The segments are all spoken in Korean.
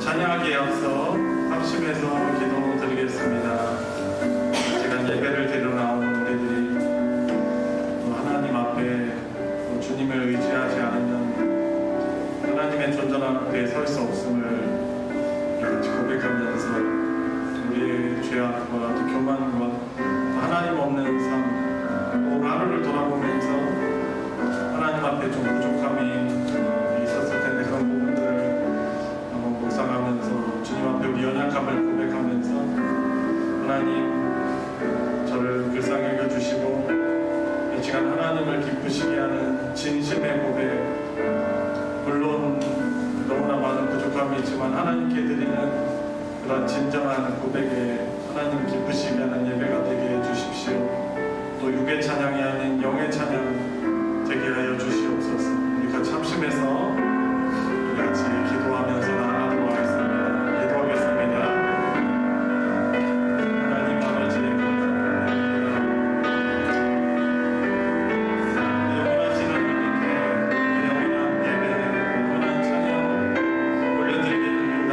찬양하기에 앞서 합심해서 기도드리겠습니다. 시간 예배를 드리러 나온 우리들이 또 하나님 앞에 또 주님을 의지하지 않으면 하나님의 존재한 앞에 설 수 없음을 같이 고백하면서 우리의 죄악과 또 교만과 또 하나님 없는 삶, 또 하루를 돌아보면서 하나님 앞에 좀 부족함이 있었을 텐데 그런 부분들을 한번 묵상하면서 주님 앞에 우리 연약함을 고백하면서 하나님 저를 불쌍히 여겨주시고 이 시간 하나님을 기쁘시게 하는 진심의 고백, 물론 너무나 많은 부족함이 있지만 하나님께 드리는 그런 진정한 고백에 하나님 기쁘시게 하는 예배가 되게 해주십시오. 또 육의 찬양이 아닌 영의 찬양 되게 하여 주시옵소서. 우리 같이 합심해서 우리 같이 기도하면서 나아가도록 하겠습니다. 기도하겠습니다. 하나님 아버지 영원하신 하나님께 영원한 예배, 영원한 찬양 올려드리게 됩니다.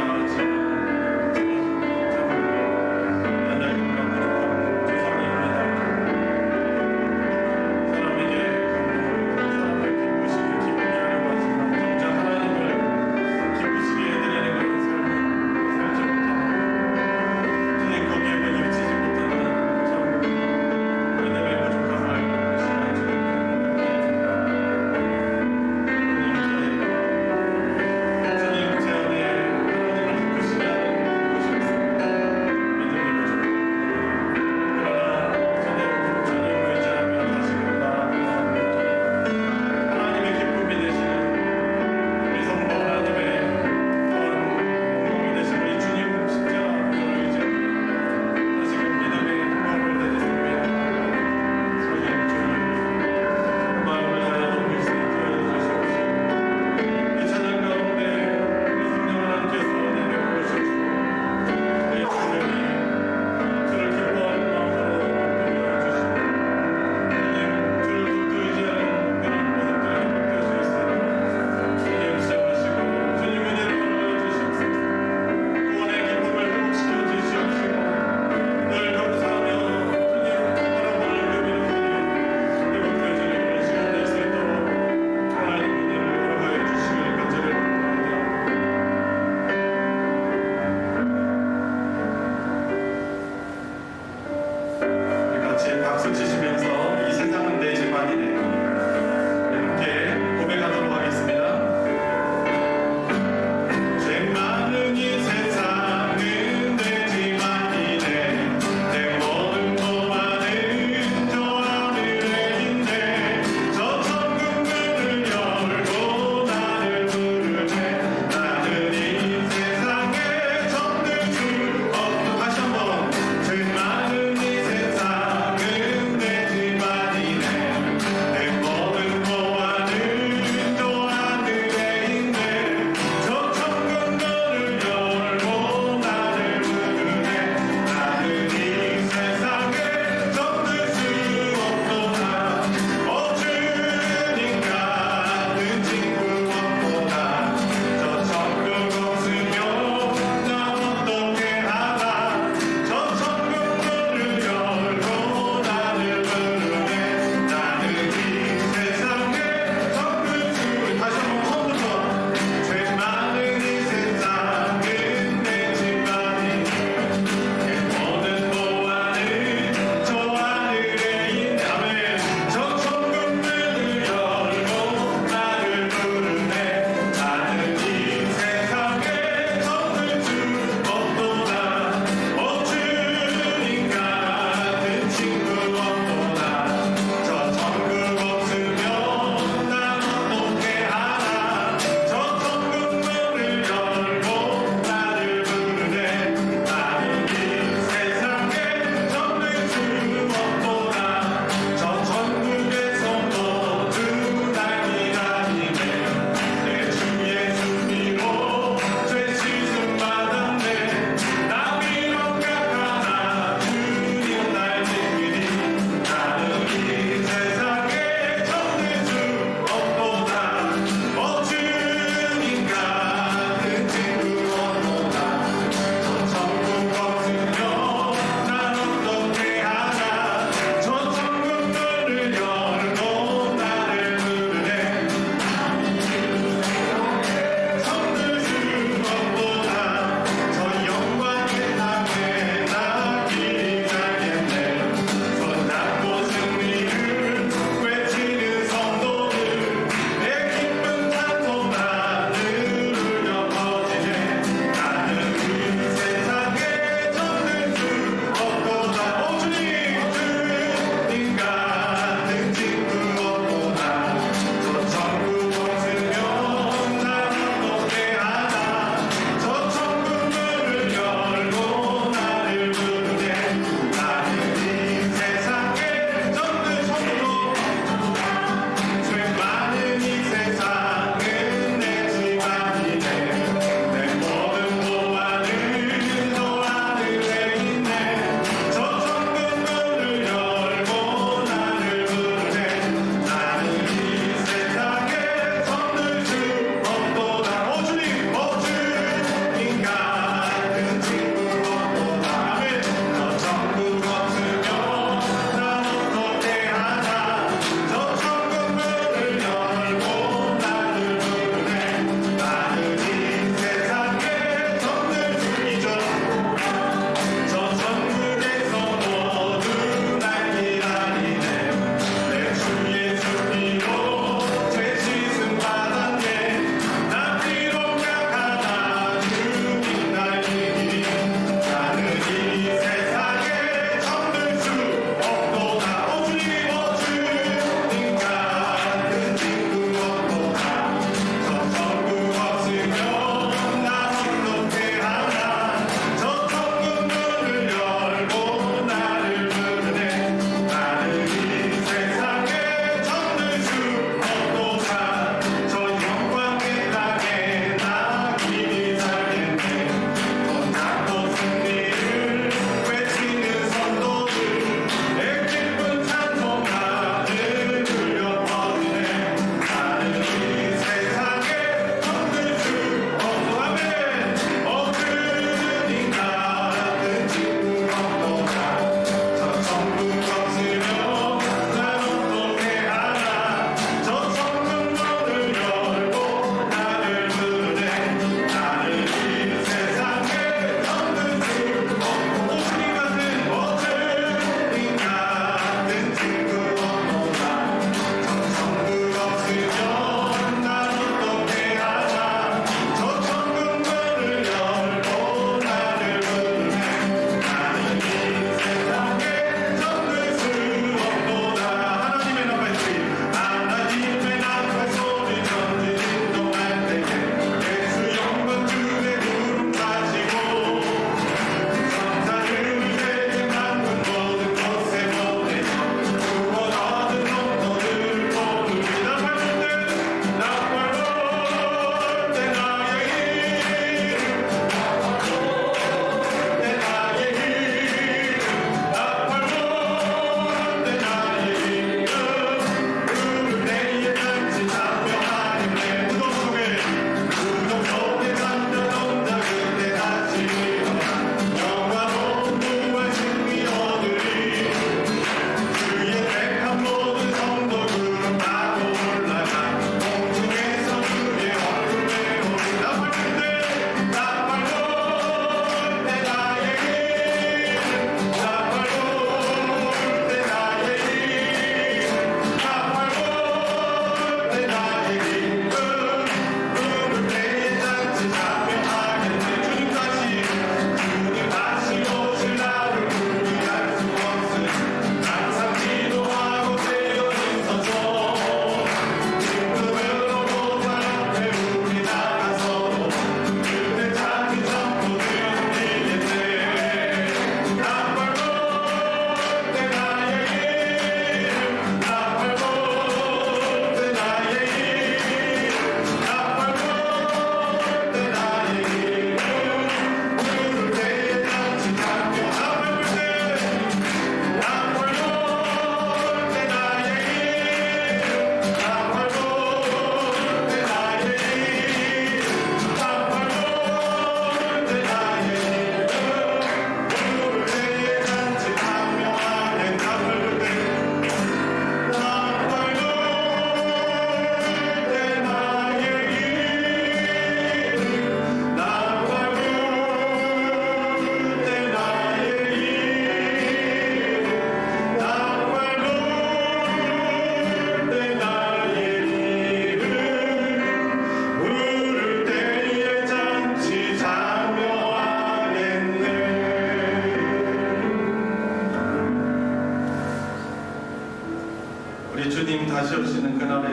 다시 오시는 그날에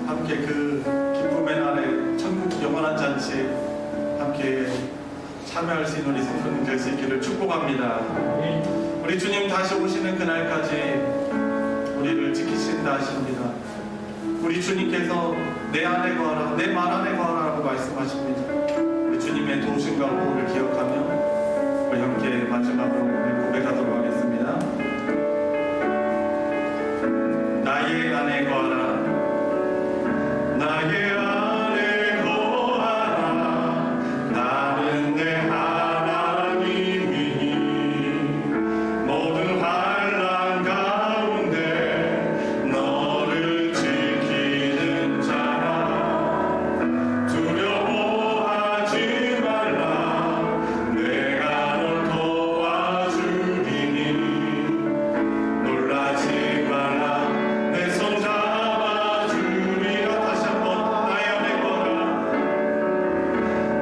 함께 그 기쁨의 날에 천국 영원한 잔치에 함께 참여할 수 있는 우리 성도님 될 수 있기를 축복합니다. 우리 주님 다시 오시는 그날까지 우리를 지키신다 하십니다. 우리 주님께서 내 안에 거하라, 내 말 안에 거하라고 말씀하십니다. 우리 주님의 도우심과 보호를 기억하며 우리 함께 마지막으로 고백하도록 하겠습니다. 나의 안에 거하라, 나의 안에 거하라, 나는 내 하나님이니 모든 환난 가운데 너를 지키는 자라. 두려워하지 말라, 내가 널 도와주리니 놀라지 말라, 내 손 잡아주리라. 다시 한번 나의 안에 거하라,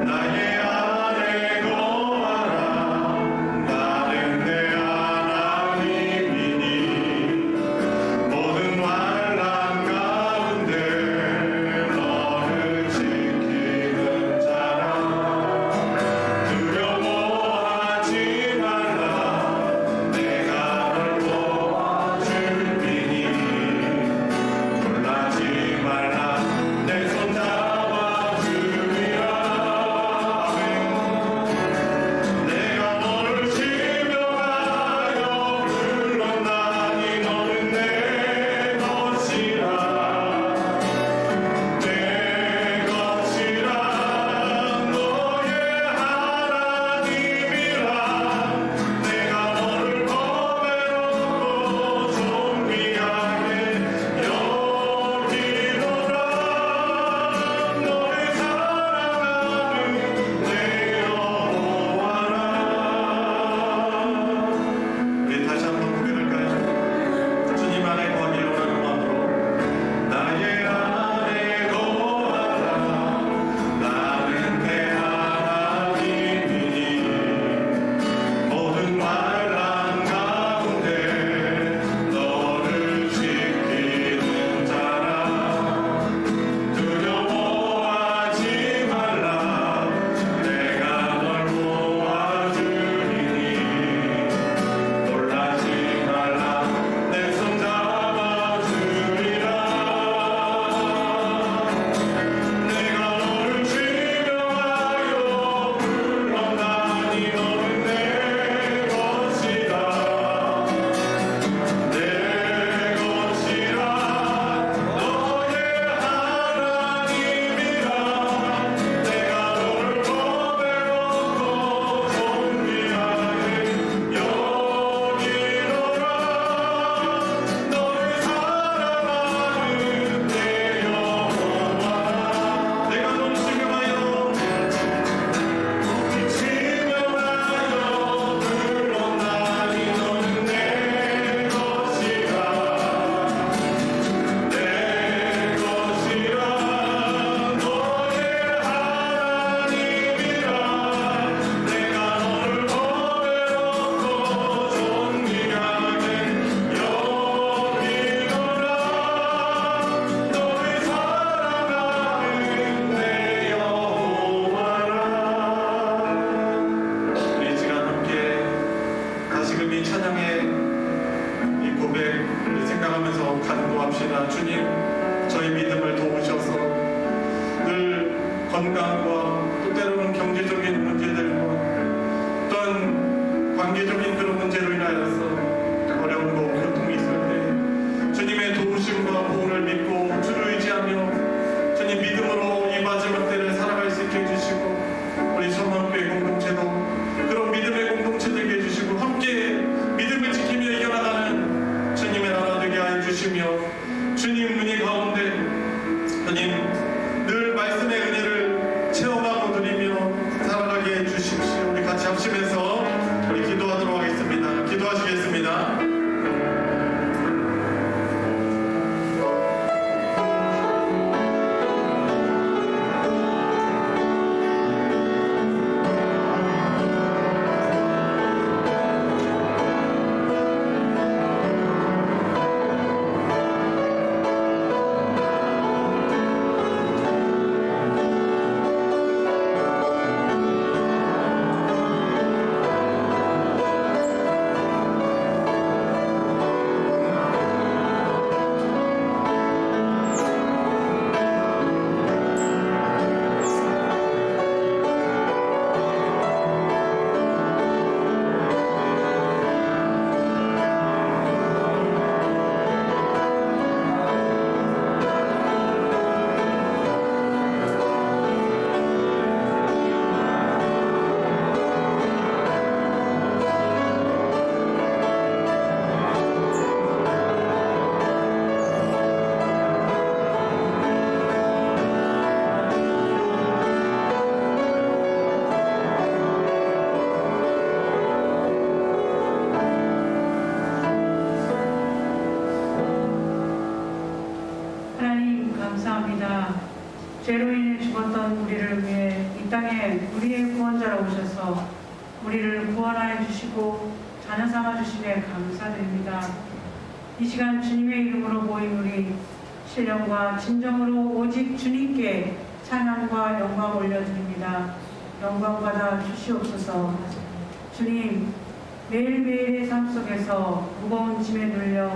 나의 안에 거하라, 나는 내 하나님이니 모든 환난 가운데 너를 지키는 자라. 두려워하지 말라, 내가 널 도와주리니 놀라지 말라, 내 손 잡아주리라. 아멘. 내가 너를 지명하여 불렀나니 너는 내 것이라, 내 것이라, 너의 하나님이라. 내가 너를 거메놓고 존귀하게 여기노라. 너를 사랑하는 내 여호와라. 우리 다시 한번 고백할까요? 주님 안에 거하기를 원하는 마음으로 나의 안에 거하라, 나는 내 하나님이니 모든 환난 가운데 너를 지키는 자라. 두려워하지 말라, 내가 널 도와주리니 놀라지 말라, 내 손 잡아주리라. 내가 너를 지명하여 불렀나니 너는 내 것이다, 내 것이라, 너의 하나님이라. 내가 너를 거메놓고 존귀하게 여기노라. 너를 사랑하는 내 여호와라. 내가 너를 지명하여 불렀나니 너는 내 것이다, 내 것이라, 너의 하나님이라. 내가 너를 거메놓고 존귀하게 여기노라. 너를 사랑하는 내 여호와라. 우리 이 시간 함께 다시금 이 찬양의 이 고백 우리 생각하면서 간구합시다. 주님, 저희 믿음을 도우셔서 늘 건강과 또 때로는 경제적인 문제들과 또한 관계적인 그런 문제로 인하여서 어려운 거 고통이 있을 때 주님의 도우심과 보호를 믿고 주를 의지하며 주님 믿음으로 이 마지막 때를 살아갈 수 있게 해주시고 우리 성원교회 공동체도 그런 믿음의 공동체 되게 해주시고 함께 믿음을 지키며 이겨나가는 주님의 나라 되게 하여 주시며 주님 은혜 가운데 주님 늘 말씀의 은혜를 체험하고 드리며 살아가게 해주십시오. 우리 같이 합심해서 우리 기도하도록 하겠습니다. 기도하시겠습니다. 죄로 인해 죽었던 우리를 위해 이 땅에 우리의 구원자로 오셔서 우리를 구원하여 주시고 자녀 삼아 주심에 감사드립니다. 이 시간 주님의 이름으로 모인 우리 신령과 진정으로 오직 주님께 찬양과 영광 올려드립니다. 영광 받아 주시옵소서. 주님, 매일매일의 삶 속에서 무거운 짐에 눌려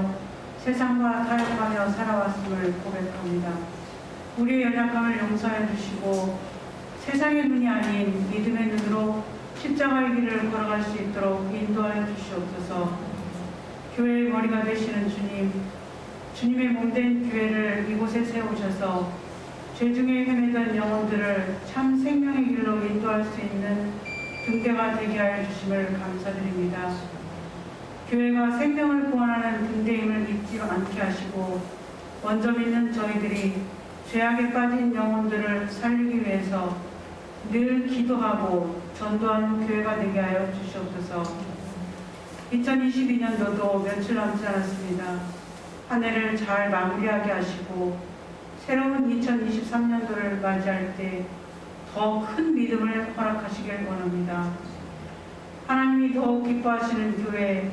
세상과 타협하며 살아왔음을 고백합니다. 우리의 연약함을 용서해 주시고 세상의 눈이 아닌 믿음의 눈으로 십자가의 길을 걸어갈 수 있도록 인도하여 주시옵소서. 교회의 머리가 되시는 주님, 주님의 몸된 교회를 이곳에 세우셔서 죄 중에 헤매던 영혼들을 참 생명의 길로 인도할 수 있는 등대가 되게 하여 주심을 감사드립니다. 교회가 생명을 구원하는 등대임을 믿지 않게 하시고 먼저 믿는 저희들이 죄악에 빠진 영혼들을 살리기 위해서 늘 기도하고 전도하는 교회가 되게 하여 주시옵소서. 2022년도도 며칠 남지 않았습니다. 한 해를 잘 마무리하게 하시고 새로운 2023년도를 맞이할 때 더 큰 믿음을 허락하시길 원합니다. 하나님이 더욱 기뻐하시는 교회,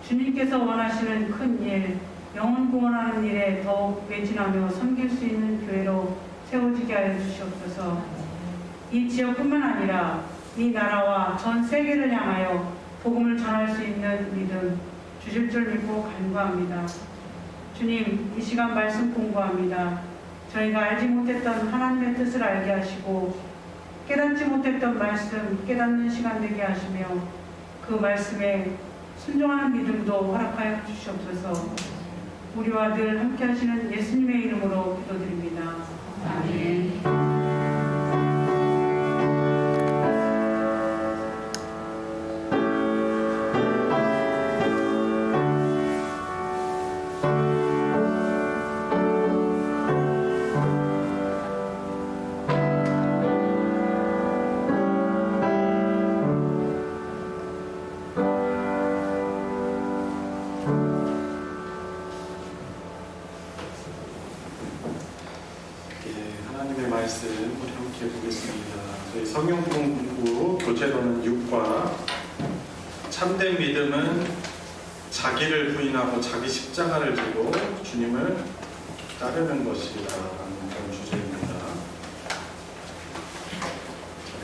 주님께서 원하시는 큰 일, 영혼 구원하는 일에 더욱 매진하며 섬길 수 있는 교회로 세워지게 하여 주시옵소서. 이 지역뿐만 아니라 이 나라와 전 세계를 향하여 복음을 전할 수 있는 믿음 주실 줄 믿고 간구합니다. 주님, 이 시간 말씀 공부합니다. 저희가 알지 못했던 하나님의 뜻을 알게 하시고 깨닫지 못했던 말씀 깨닫는 시간 되게 하시며 그 말씀에 순종하는 믿음도 허락하여 주시옵소서. 우리와 늘 함께 하시는 예수님의 이름으로 기도드립니다. 아멘. 하나님의 말씀 우리 함께 보겠습니다. 저희 성경 공부 교재로는 6과 참된 믿음은 자기를 부인하고 자기 십자가를 지고 주님을 따르는 것이라는 그런 주제입니다.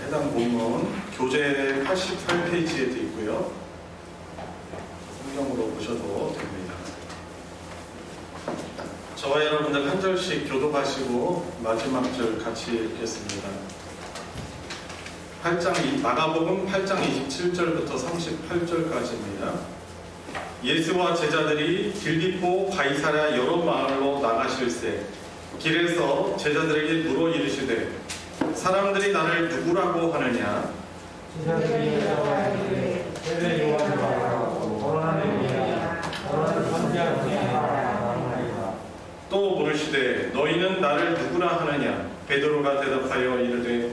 해당 본문 교재 88페이지에도 있고요. 성경으로 보셔도 됩니다. 저와 여러분들 한 절씩 교독하시고 마지막 절 같이 읽겠습니다. 마가복음 8장 27절부터 38절까지입니다. 예수와 제자들이 빌립보 가이사랴 여러 마을로 나가실새 길에서 제자들에게 물어 이르시되 사람들이 나를 누구라고 하느냐? 제자들이 대답하되 세례 요한이라고 거론하느니라. 너는 선지자니라. 또 물으시되 너희는 나를 누구라 하느냐? 베드로가 대답하여 이르되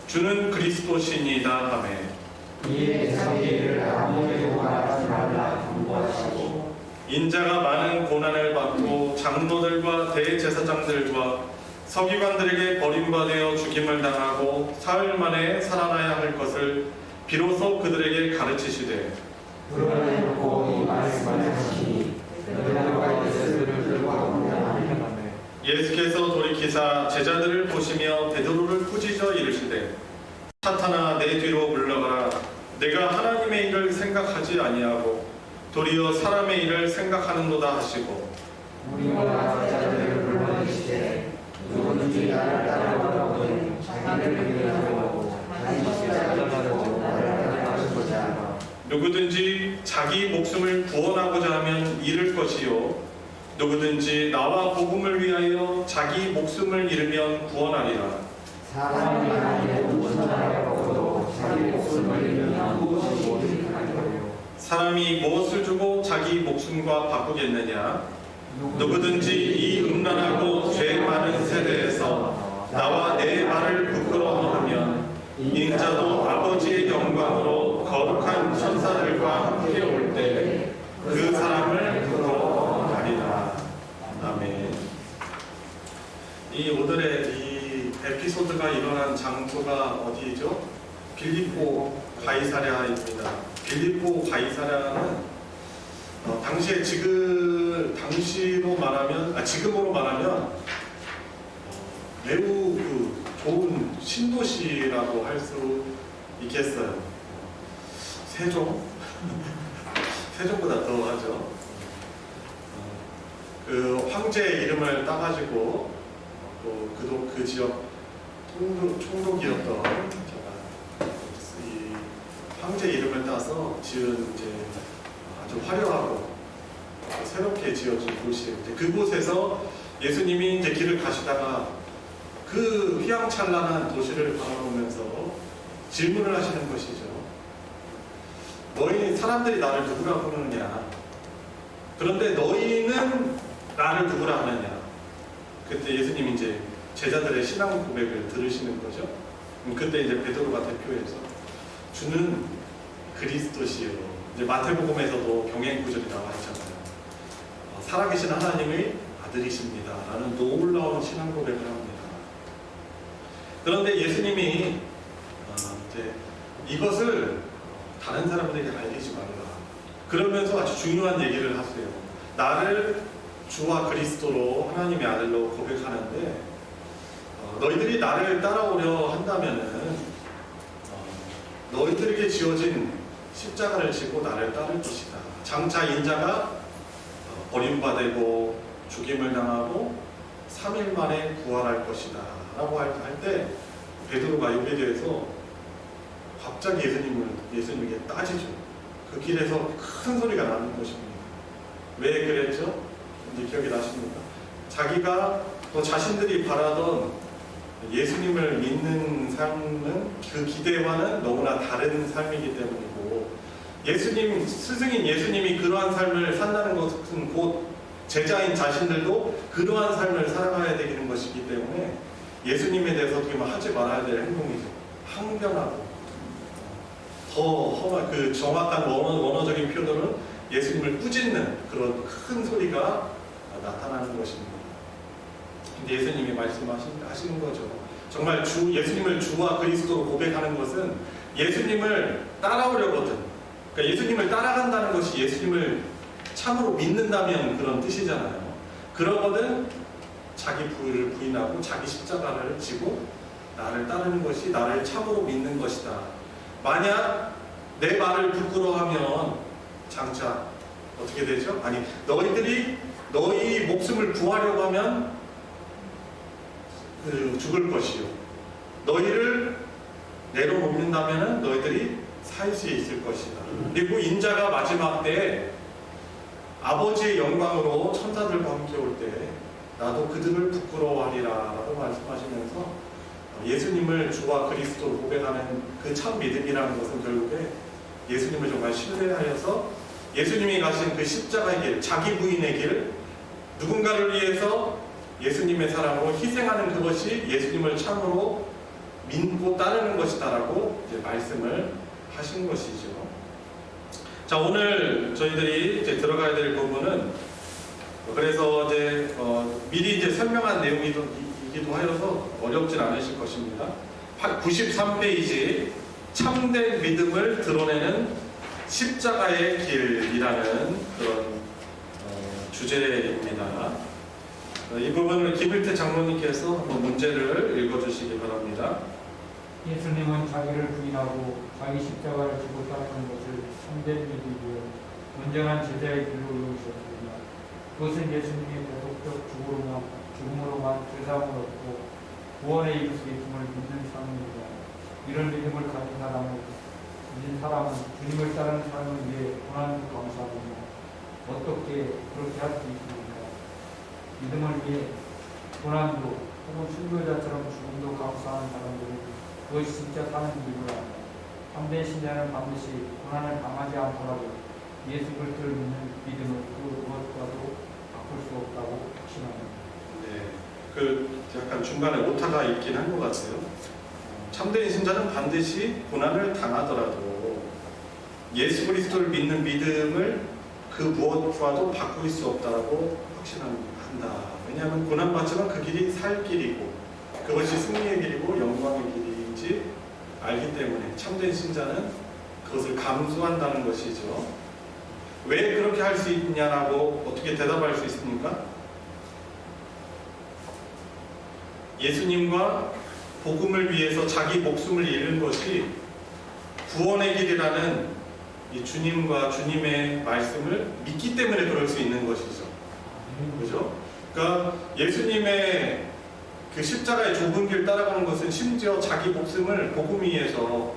주는 그리스도시니이다 하매 이에 자기를 아무에게도 말하지 말라 경고하시고 인자가 많은 고난을 받고 장로들과 대제사장들과 서기관들에게 버림받아 죽임을 당하고 사흘 만에 살아나야 할 것을 비로소 그들에게 가르치시되 그러내놓고 이 말씀을 하시니 베드로가 예수를 들고 하나님의 예수께서 돌이키사 제자들을 보시며 베드로를 꾸짖어 이르시되 사탄아 내 뒤로 물러가라. 내가 하나님의 일을 생각하지 아니하고 도리어 사람의 일을 생각하는도다 하시고 우리와 제자들을 불러내시되 누구든지 나를 따라오거든 자기를 부인하고 자기 십자가를 지고 나를 따르는 것이라. 누구든지 자기 목숨을 구원하고자 하면 잃을 것이요 누구든지 나와 복음을 위하여 자기 목숨을 잃으면 구원하리라. 사람이 하나님의 무슨 나라를 먹어도 자기 목숨을 잃으면 무엇이 모든 하리요. 사람이 무엇을 주고 자기 목숨과 바꾸겠느냐? 누구든지 이 음란하고 죄 많은 세대에서 나와 내 말을 부끄러워하면 인자도 아버지의 영광으로 거룩한 천사들과 함께 올 때 그 사람을 부끄러워하리라. 아멘. 이 오늘의 이 대표 에피소드가 일어난 장소가 어디죠? 빌립보 가이사랴입니다. 빌립보 가이사랴는 당시에 지금으로 말하면 매우 좋은 신도시라고 할 수 있겠어요. 세종? 세종보다 더 하죠. 그 황제의 이름을 따가지고 또 그 지역 총독이었던 이 황제 이름을 따서 지은 이제 아주 화려하고 새롭게 지어진 도시예요. 그곳에서 예수님이 이제 길을 가시다가 그 휘황찬란한 도시를 바라보면서 질문을 하시는 것이죠. 너희 사람들이 나를 누구라 부르느냐? 그런데 너희는 나를 누구라 하느냐? 그때 예수님이 이제 제자들의 신앙 고백을 들으시는 거죠. 그때 이제 베드로가 대표해서 주는 그리스도시요. 이제 마태복음에서도 병행 구절이 나와 있잖아요. 살아계신 하나님의 아들이십니다. 라는 놀라운 신앙 고백을 합니다. 그런데 예수님이 이제 이것을 다른 사람들에게 알리지 말라. 그러면서 아주 중요한 얘기를 하세요. 나를 주와 그리스도로 하나님의 아들로 고백하는데 너희들이 나를 따라오려 한다면은 너희들에게 지어진 십자가를 지고 나를 따를 것이다. 장차 인자가 버림받고 죽임을 당하고 3일 만에 부활할 것이다 라고 할 때 베드로가 여기에 대해서 갑자기 예수님에게 따지죠. 그 길에서 큰 소리가 나는 것입니다. 왜 그랬죠? 이제 기억이 나십니까? 자기가 또 자신들이 바라던 예수님을 믿는 삶은 그 기대와는 너무나 다른 삶이기 때문이고, 스승인 예수님이 그러한 삶을 산다는 것은 곧 제자인 자신들도 그러한 삶을 살아가야 되는 것이기 때문에 예수님에 대해서 어떻게 하지 말아야 될 행동이죠. 항변하고 더 험한 그 정확한 원어적인 표현으로는 예수님을 꾸짖는 그런 큰 소리가 나타나는 것입니다. 근데 예수님이 말씀하시는 거죠. 정말 예수님을 주와 그리스도로 고백하는 것은 예수님을 따라오려거든. 그러니까 예수님을 따라간다는 것이 예수님을 참으로 믿는다면 그런 뜻이잖아요. 그러거든 자기 부를 부인하고 자기 십자가를 지고 나를 따르는 것이 나를 참으로 믿는 것이다. 만약 내 말을 부끄러워하면 장차 어떻게 되죠? 아니, 너희들이 너희 목숨을 구하려고 하면 죽을 것이요. 너희를 내려놓는다면 너희들이 살 수 있을 것이다. 그리고 인자가 마지막 때에 아버지의 영광으로 천사들과 함께 올 때 나도 그들을 부끄러워하리라 라고 말씀하시면서 예수님을 주와 그리스도로 고백하는 그 참 믿음이라는 것은 결국에 예수님을 정말 신뢰하여서 예수님이 가신 그 십자가의 길, 자기 부인의 길, 누군가를 위해서 예수님의 사랑으로 희생하는 그것이 예수님을 참으로 믿고 따르는 것이다라고 이제 말씀을 하신 것이죠. 자, 오늘 저희들이 이제 들어가야 될 부분은 그래서 이제 미리 이제 설명한 내용이기도 하여서 어렵진 않으실 것입니다. 93페이지 참된 믿음을 드러내는 십자가의 길이라는 그런 주제입니다. 이 부분을 김일태 장로님께서 한번 문제를 읽어주시기 바랍니다. 예수님은 자기를 부인하고 자기 십자가를 지고 따르는 것을 참된 믿음이요 온전한 제자의 길로 이루셨습니다. 그것은 예수님이 대속적 죽음으로만 죄사함을 얻고 구원에 이를 수 있음을 믿는 삶입니다. 이런 믿음을 가진 사람은 주님을 따르는 삶을 위해 고난을 감수하며 어떻게 그렇게 할 수 있습니까? 믿음을 위해 고난도 혹은 순교자처럼 죽음도 감수하는 사람들은 그것이 진짜 사는 믿음을 합니다. 참된 신자는 반드시 고난을 당하지 않더라도 예수 그리스도를 믿는 믿음을 그 무엇과도 바꿀 수 없다고 확신합니다. 네, 약간 중간에 오타가 있긴 한 것 같아요. 참된 신자는 반드시 고난을 당하더라도 예수 그리스도를 믿는 믿음을 그 무엇과도 바꿀 수 없다고 확신한다. 왜냐하면 고난받지만 그 길이 살 길이고 그것이 승리의 길이고 영광의 길인지 알기 때문에 참된 신자는 그것을 감수한다는 것이죠. 왜 그렇게 할 수 있냐라고 어떻게 대답할 수 있습니까? 예수님과 복음을 위해서 자기 목숨을 잃는 것이 구원의 길이라는 이 주님과 주님의 말씀을 믿기 때문에 그럴 수 있는 것이죠. 그죠? 그러니까 예수님의 그 십자가의 좁은 길 따라가는 것은 심지어 자기 목숨을 복음 위해서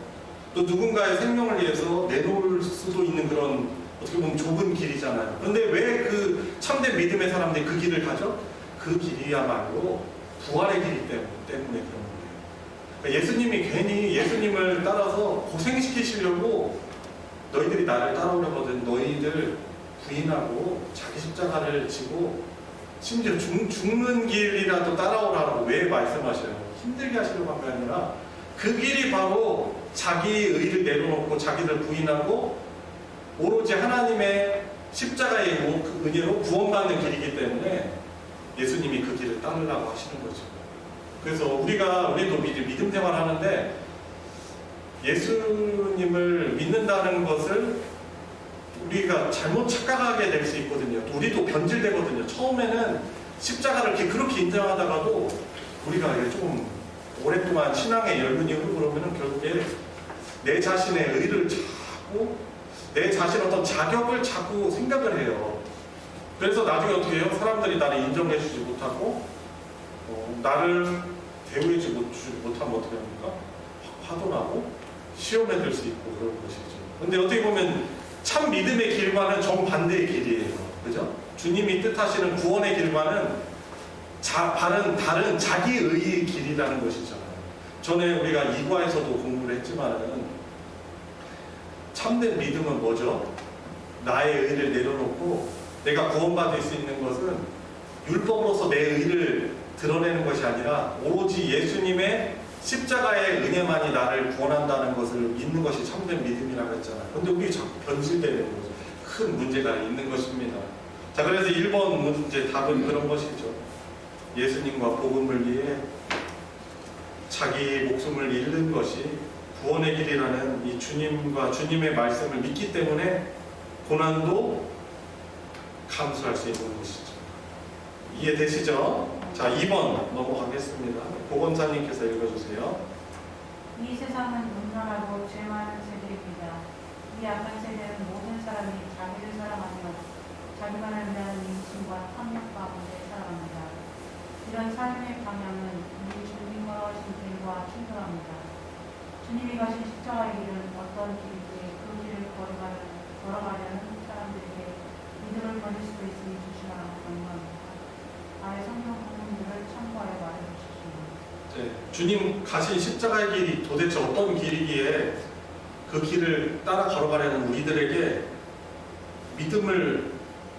또 누군가의 생명을 위해서 내놓을 수도 있는 그런 어떻게 보면 좁은 길이잖아요. 그런데 왜 그 참된 믿음의 사람들이 그 길을 가죠? 그 길이야말로 부활의 길이기 때문에 그런 거예요. 그러니까 예수님이 괜히 예수님을 따라서 고생시키시려고 너희들이 나를 따라오려거든 너희들 부인하고 자기 십자가를 지고 심지어 죽는 길이라도 따라오라고 왜 말씀하셔요? 힘들게 하시려고 한 게 아니라 그 길이 바로 자기 의를 내려놓고 자기를 부인하고 오로지 하나님의 십자가의 은혜로 구원받는 길이기 때문에 예수님이 그 길을 따르려고 하시는 거죠. 그래서 우리도 믿음 생활하는데 예수님을 믿는다는 것을 우리가 잘못 착각하게 될 수 있거든요. 우리도 변질되거든요. 처음에는 십자가를 그렇게 인정하다가도 우리가 조금 오랫동안 신앙의 열분이 흐르고 그러면 결국에 내 자신의 의를 자꾸 내 자신의 어떤 자격을 자꾸 생각을 해요. 그래서 나중에 어떻게 해요? 사람들이 나를 인정해주지 못하고 나를 대우해주지 못하면 어떻게 합니까? 화도 나고 시험에 들 수 있고 그런 것이죠. 근데 어떻게 보면 참 믿음의 길과는 정반대의 길이에요. 그죠? 주님이 뜻하시는 구원의 길과는 다른 자기 의의 길이라는 것이잖아요. 전에 우리가 이과에서도 공부를 했지만은 참된 믿음은 뭐죠? 나의 의를 내려놓고 내가 구원받을 수 있는 것은 율법으로서 내 의를 드러내는 것이 아니라 오로지 예수님의 십자가의 은혜만이 나를 구원한다는 것을 믿는 것이 참된 믿음이라고 했잖아요. 그런데 우리 자꾸 변질되는 거죠. 큰 문제가 있는 것입니다. 자, 그래서 1번 문제 답은 그런 것이죠. 예수님과 복음을 위해 자기 목숨을 잃는 것이 구원의 길이라는 이 주님과 주님의 말씀을 믿기 때문에 고난도 감수할 수 있는 것이죠. 이해되시죠? 자, 2번 넘어가겠습니다. 보건사님께서 읽어주세요. 이 세상은 음란하고 죄 많은 세대입니다. 이 악한 세대는 모든 사람이 자기를 사랑하며 자기만을 위한 인심과 탐욕 가운데 살아갑니다. 이런 삶의 방향은 우리 주님과 오신 길과 충돌합니다. 주님이 가신 십자가의 길은 어떤 길이기에 그 길을 걸어가려는 사람들에게 믿음을 버릴 수도 있으니 조심하라고 명령합니다. 아예 성경 본문들을 참고하여 말해주십시오. 네, 주님 가신 십자가의 길이 도대체 어떤 길이기에 그 길을 따라 걸어가려는 우리들에게 믿음을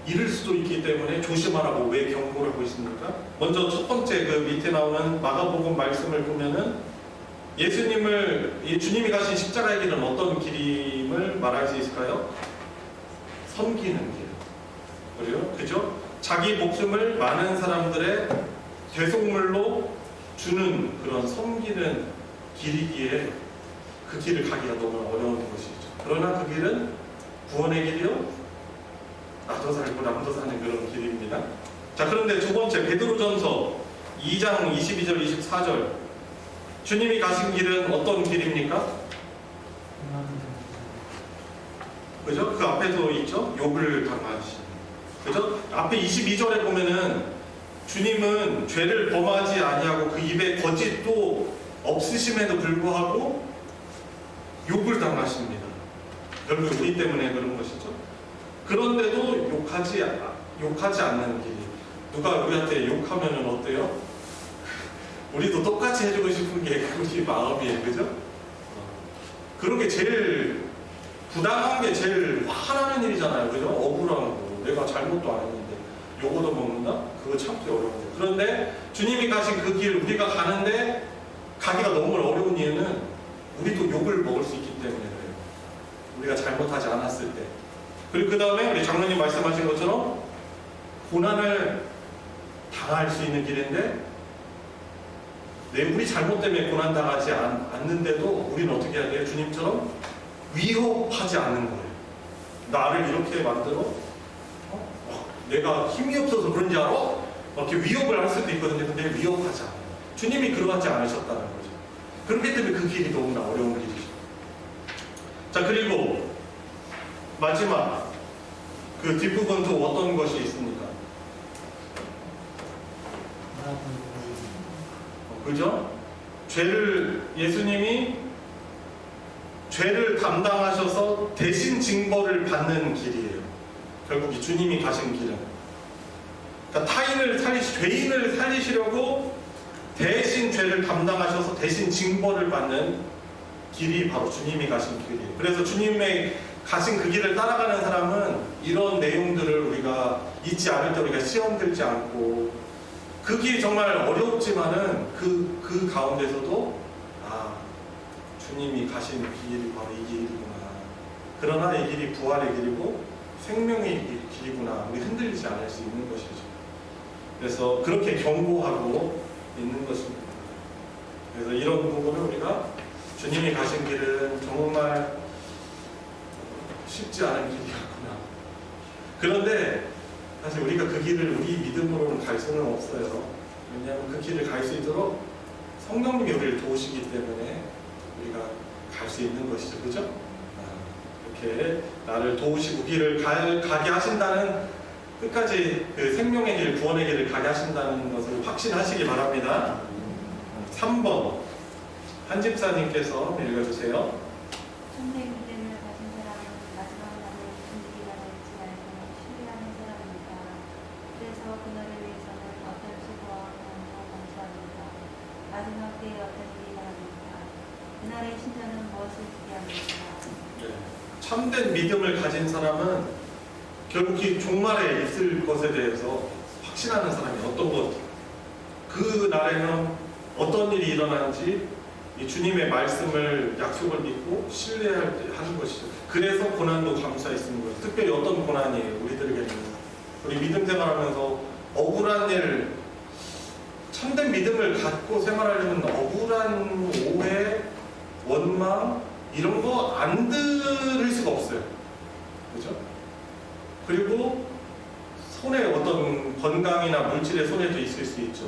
잃을 수도 있기 때문에 조심하라고 왜 경고를 하고 있습니까? 먼저 첫 번째 그 밑에 나오는 마가복음 말씀을 보면은 주님이 가신 십자가의 길은 어떤 길임을 말할 수 있을까요? 섬기는 길. 그래요? 그죠? 자기 목숨을 많은 사람들의 대속물로 주는 그런 섬기는 길이기에 그 길을 가기가 너무 어려운 것이죠. 그러나 그 길은 구원의 길이요. 나도 살고 남도 사는 그런 길입니다. 자, 그런데 두 번째 베드로전서 2장 22절 24절 주님이 가신 길은 어떤 길입니까? 그죠? 그 앞에도 있죠? 욕을 당하신. 그죠? 앞에 22절에 보면은 주님은 죄를 범하지 아니하고 그 입에 거짓도 없으심에도 불구하고 욕을 당하십니다. 결국 우리 때문에 그런 것이죠. 그런데도 욕하지 않는 길이. 누가 우리한테 욕하면은 어때요? 우리도 똑같이 해주고 싶은 게 우리 마음이에요. 그죠? 그런 게 제일 부당한 게 제일 화나는 일이잖아요. 그죠? 억울한 거. 내가 잘못도 안 했는데 욕도 먹는다? 그거 참기 어려워요. 그런데 주님이 가신 그 길 우리가 가는데 가기가 너무 어려운 이유는 우리도 욕을 먹을 수 있기 때문에 그래요. 우리가 잘못하지 않았을 때. 그리고 그 다음에 우리 장로님 말씀하신 것처럼 고난을 당할 수 있는 길인데 우리 잘못 때문에 고난 당하지 않는데도 우리는 어떻게 해야 돼요? 주님처럼 위협하지 않는 거예요. 나를 이렇게 만들어 내가 힘이 없어서 그런지 알아? 막 이렇게 위협을 할 수도 있거든요. 근데 위협하지 않아요. 주님이 그러하지 않으셨다는 거죠. 그렇기 때문에 그 길이 너무나 어려운 길이죠. 자, 그리고 마지막 그 뒷부분 또 어떤 것이 있습니까? 그죠? 예수님이 죄를 담당하셔서 대신 징벌을 받는 길이에요. 결국 이 주님이 가신 길은. 그러니까 죄인을 살리시려고 대신 죄를 담당하셔서 대신 징벌을 받는 길이 바로 주님이 가신 길이에요. 그래서 주님의 가신 그 길을 따라가는 사람은 이런 내용들을 우리가 잊지 않을 때 우리가 시험 들지 않고 그 길이 정말 어렵지만은 그 가운데서도 주님이 가신 길이 바로 이 길이구나. 그러나 이 길이 부활의 길이고 생명의 길이구나. 우리 흔들리지 않을 수 있는 것이죠. 그래서 그렇게 경고하고 있는 것입니다. 그래서 이런 부분을 우리가 주님이 가신 길은 정말 쉽지 않은 길이었구나. 그런데 사실 우리가 그 길을 우리 믿음으로는 갈 수는 없어요. 왜냐하면 그 길을 갈 수 있도록 성령님이 우리를 도우시기 때문에 우리가 갈 수 있는 것이죠. 그죠? 이렇게 나를 도우시고 길을 가게 하신다는 끝까지 그 생명의 길, 구원의 길을 가게 하신다는 것을 확신하시기 바랍니다. 3번 한 집사님께서 읽어주세요. 천대 믿음을 가진 사람은 마지막 날에 준비가 될지 알고 신뢰하는 사람입니다. 그래서 그날을 위해서는 어떤 수고와 고난도 감수합니다. 마지막 때에 어떤 일이 바랍니까? 그날의 신자는 무엇을 기대합니까? 참된 믿음을 가진 사람은 결국 이 종말에 있을 것에 대해서 확신하는 사람이 어떤 것, 그 날에는 어떤 일이 일어나는지 이 주님의 말씀을 약속을 믿고 신뢰하는 것이죠. 그래서 고난도 감수할 수 있는 거예요. 특별히 어떤 고난이에요? 우리들에게는 우리 믿음 생활하면서 억울한 일, 참된 믿음을 갖고 생활하려면 억울한 오해, 원망 이런 거 안 들을 수가 없어요. 그죠? 그리고 손해, 어떤 건강이나 물질의 손해도 있을 수 있죠.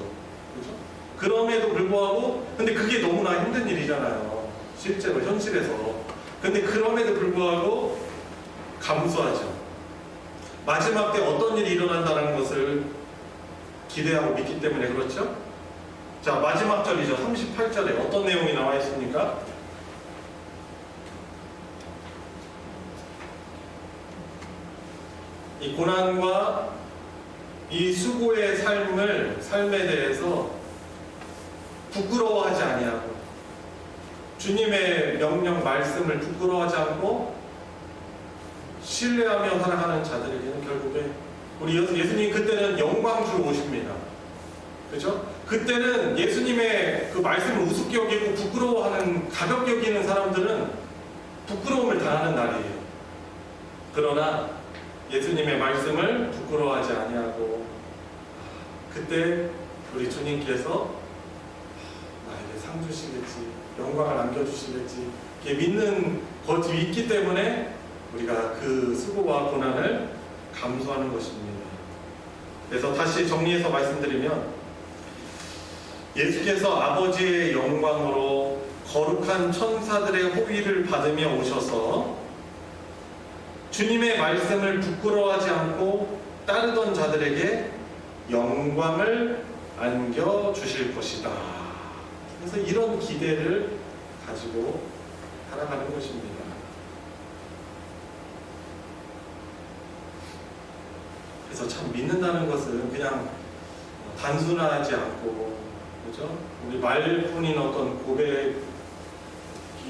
그죠? 그럼에도 불구하고, 근데 그게 너무나 힘든 일이잖아요. 실제로, 현실에서. 근데 그럼에도 불구하고 감수하죠. 마지막 때 어떤 일이 일어난다는 것을 기대하고 믿기 때문에 그렇죠? 자, 마지막 절이죠. 38절에 어떤 내용이 나와 있습니까? 이 고난과 이 수고의 삶에 대해서 부끄러워하지 아니하고 주님의 명령 말씀을 부끄러워하지 않고 신뢰하며 살아가는 자들에게는 결국에 우리 예수님 그때는 영광주로 오십니다. 그렇죠? 그때는 예수님의 그 말씀을 우습게 여기고 부끄러워하는, 가볍게 여기는 사람들은 부끄러움을 당하는 날이에요. 그러나 예수님의 말씀을 부끄러워하지 아니하고 그때 우리 주님께서 나에게 상 주시겠지, 영광을 안겨주시겠지 이렇게 믿는 것이 있기 때문에 우리가 그 수고와 고난을 감수하는 것입니다. 그래서 다시 정리해서 말씀드리면 예수께서 아버지의 영광으로 거룩한 천사들의 호위를 받으며 오셔서 주님의 말씀을 부끄러워하지 않고 따르던 자들에게 영광을 안겨주실 것이다. 그래서 이런 기대를 가지고 살아가는 것입니다. 그래서 참 믿는다는 것은 그냥 단순하지 않고, 그죠? 우리 말뿐인 어떤 고백이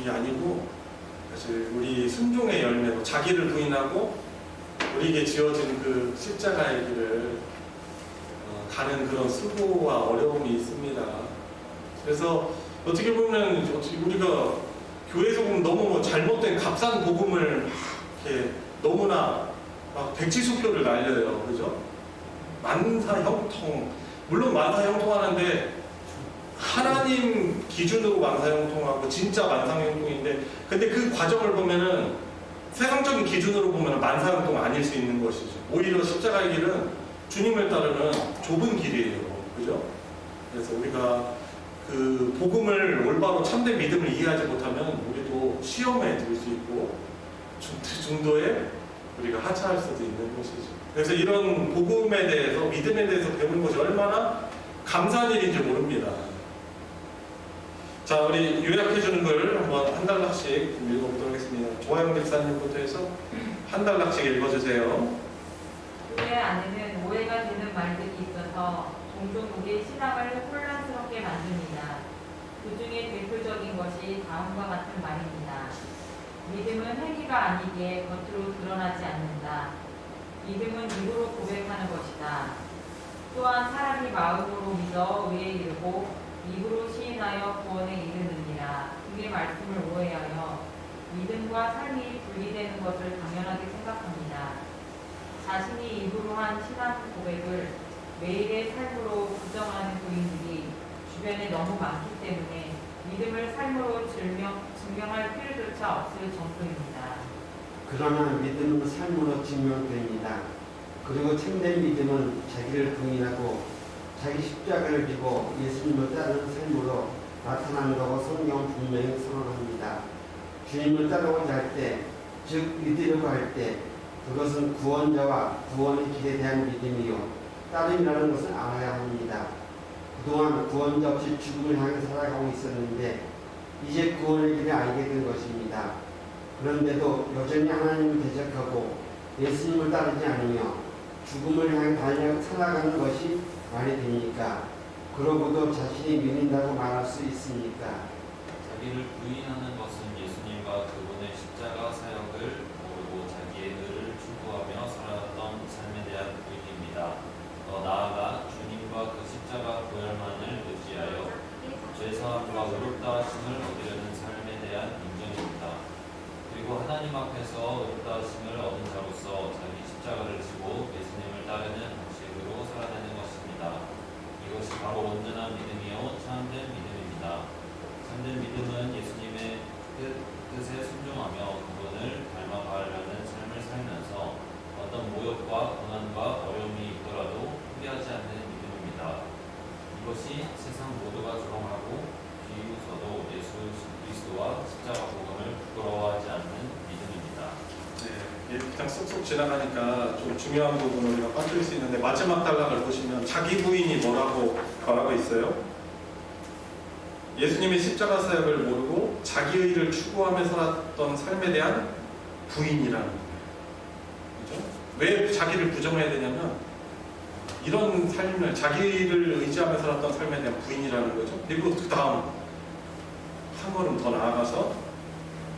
아니고 사실 우리 순종의 열매로 자기를 부인하고 우리에게 지어진 그 십자가의 길을 가는 그런 수고와 어려움이 있습니다. 그래서 어떻게 보면 우리가 교회에서 보면 너무 잘못된 값싼 복음을 이렇게 너무나 막 백지수표를 날려요. 그죠? 만사형통, 물론 만사형통하는데 하나님 기준으로 만사형통하고 진짜 만사형통인데, 근데 그 과정을 보면은 세상적인 기준으로 보면 만사형통 아닐 수 있는 것이죠. 오히려 십자가의 길은 주님을 따르는 좁은 길이에요. 그죠? 그래서 우리가 그 복음을 올바로 참된 믿음을 이해하지 못하면 우리도 시험에 들 수 있고 중도에 우리가 하차할 수도 있는 것이죠. 그래서 이런 복음에 대해서, 믿음에 대해서 배우는 것이 얼마나 감사한 일인지 모릅니다. 자, 우리 요약해주는 걸 한번 한 달락씩 읽어보도록 하겠습니다. 조하영 목사님부터 해서 한 달락씩 읽어주세요. 교회 안에는 오해가 되는 말들이 있어서 종종 우리의 신앙을 혼란스럽게 만듭니다. 그 중에 대표적인 것이 다음과 같은 말입니다. 믿음은 행위가 아니기에 겉으로 드러나지 않는다. 믿음은 입으로 고백하는 것이다. 또한 사람이 마음으로 믿어 의에 이르고 입으로 시인하여 구원에 이르느니라. 그의 말씀을 오해하여 믿음과 삶이 분리되는 것을 당연하게 생각합니다. 자신이 입으로 한 신앙 고백을 매일의 삶으로 부정하는 교인들이 주변에 너무 많기 때문에 믿음을 삶으로 증명할 필요조차 없을 정도입니다. 그러나 믿음은 삶으로 증명됩니다. 그리고 참된 믿음은 자기를 부인하고 자기 십자가를 지고 예수님을 따르는 삶으로 나타난다고 성경은 분명히 선언합니다. 주님을 따르고자 할 때, 즉 믿으려고 할 때, 그것은 구원자와 구원의 길에 대한 믿음이요 따름이라는 것을 알아야 합니다. 그동안 구원자 없이 죽음을 향해 살아가고 있었는데 이제 구원의 길을 알게 된 것입니다. 그런데도 여전히 하나님을 대적하고 예수님을 따르지 않으며 죽음을 향해 살아가는 것이 말이 됩니까? 그러고도 자신이 믿는다고 말할 수 있습니까? 자기를 부인하는 것은 예수님과 그분의 십자가 사역을 모르고 자기의 의를 추구하며 살아왔던 삶에 대한 부인입니다. 더 나아가 주님과 그 십자가 보혈만을 의지하여 죄사함과 의롭다 하심을 얻으려는 삶에 대한 인정입니다. 그리고 하나님 앞에서 의롭다 하심을 얻은 자로서 자기 십자가를 지고 예수님을 따르는 방식으로 살아내는 것입니다. 이것이 바로 온전한 믿음이요 참된 믿음입니다. 참된 믿음은 예수님의 뜻에 순종하며 그분을 닮아가려는 삶을 살면서 어떤 모욕과 고난과 어려움이 있더라도 포기하지 않는 믿음입니다. 이것이 세상 모두가 조롱하고 비웃어도 예수 그리스도와 십자가 복음을 부끄러워하지 않는 믿음입니다. 네, 그냥 쏙쏙 지나가니까 좀 중요한 부분을 우리가 빠뜨릴 수 있는데, 마지막 단락을 보시면 자기 부인이 뭐라고 말하고 있어요? 예수님의 십자가 사역을 모르고 자기 의를 추구하며 살았던 삶에 대한 부인이라는 거예요. 그죠? 왜 자기를 부정해야 되냐면 이런 삶을, 자기 의를 의지하며 살았던 삶에 대한 부인이라는 거죠. 그리고 그 다음 한 걸음 더 나아가서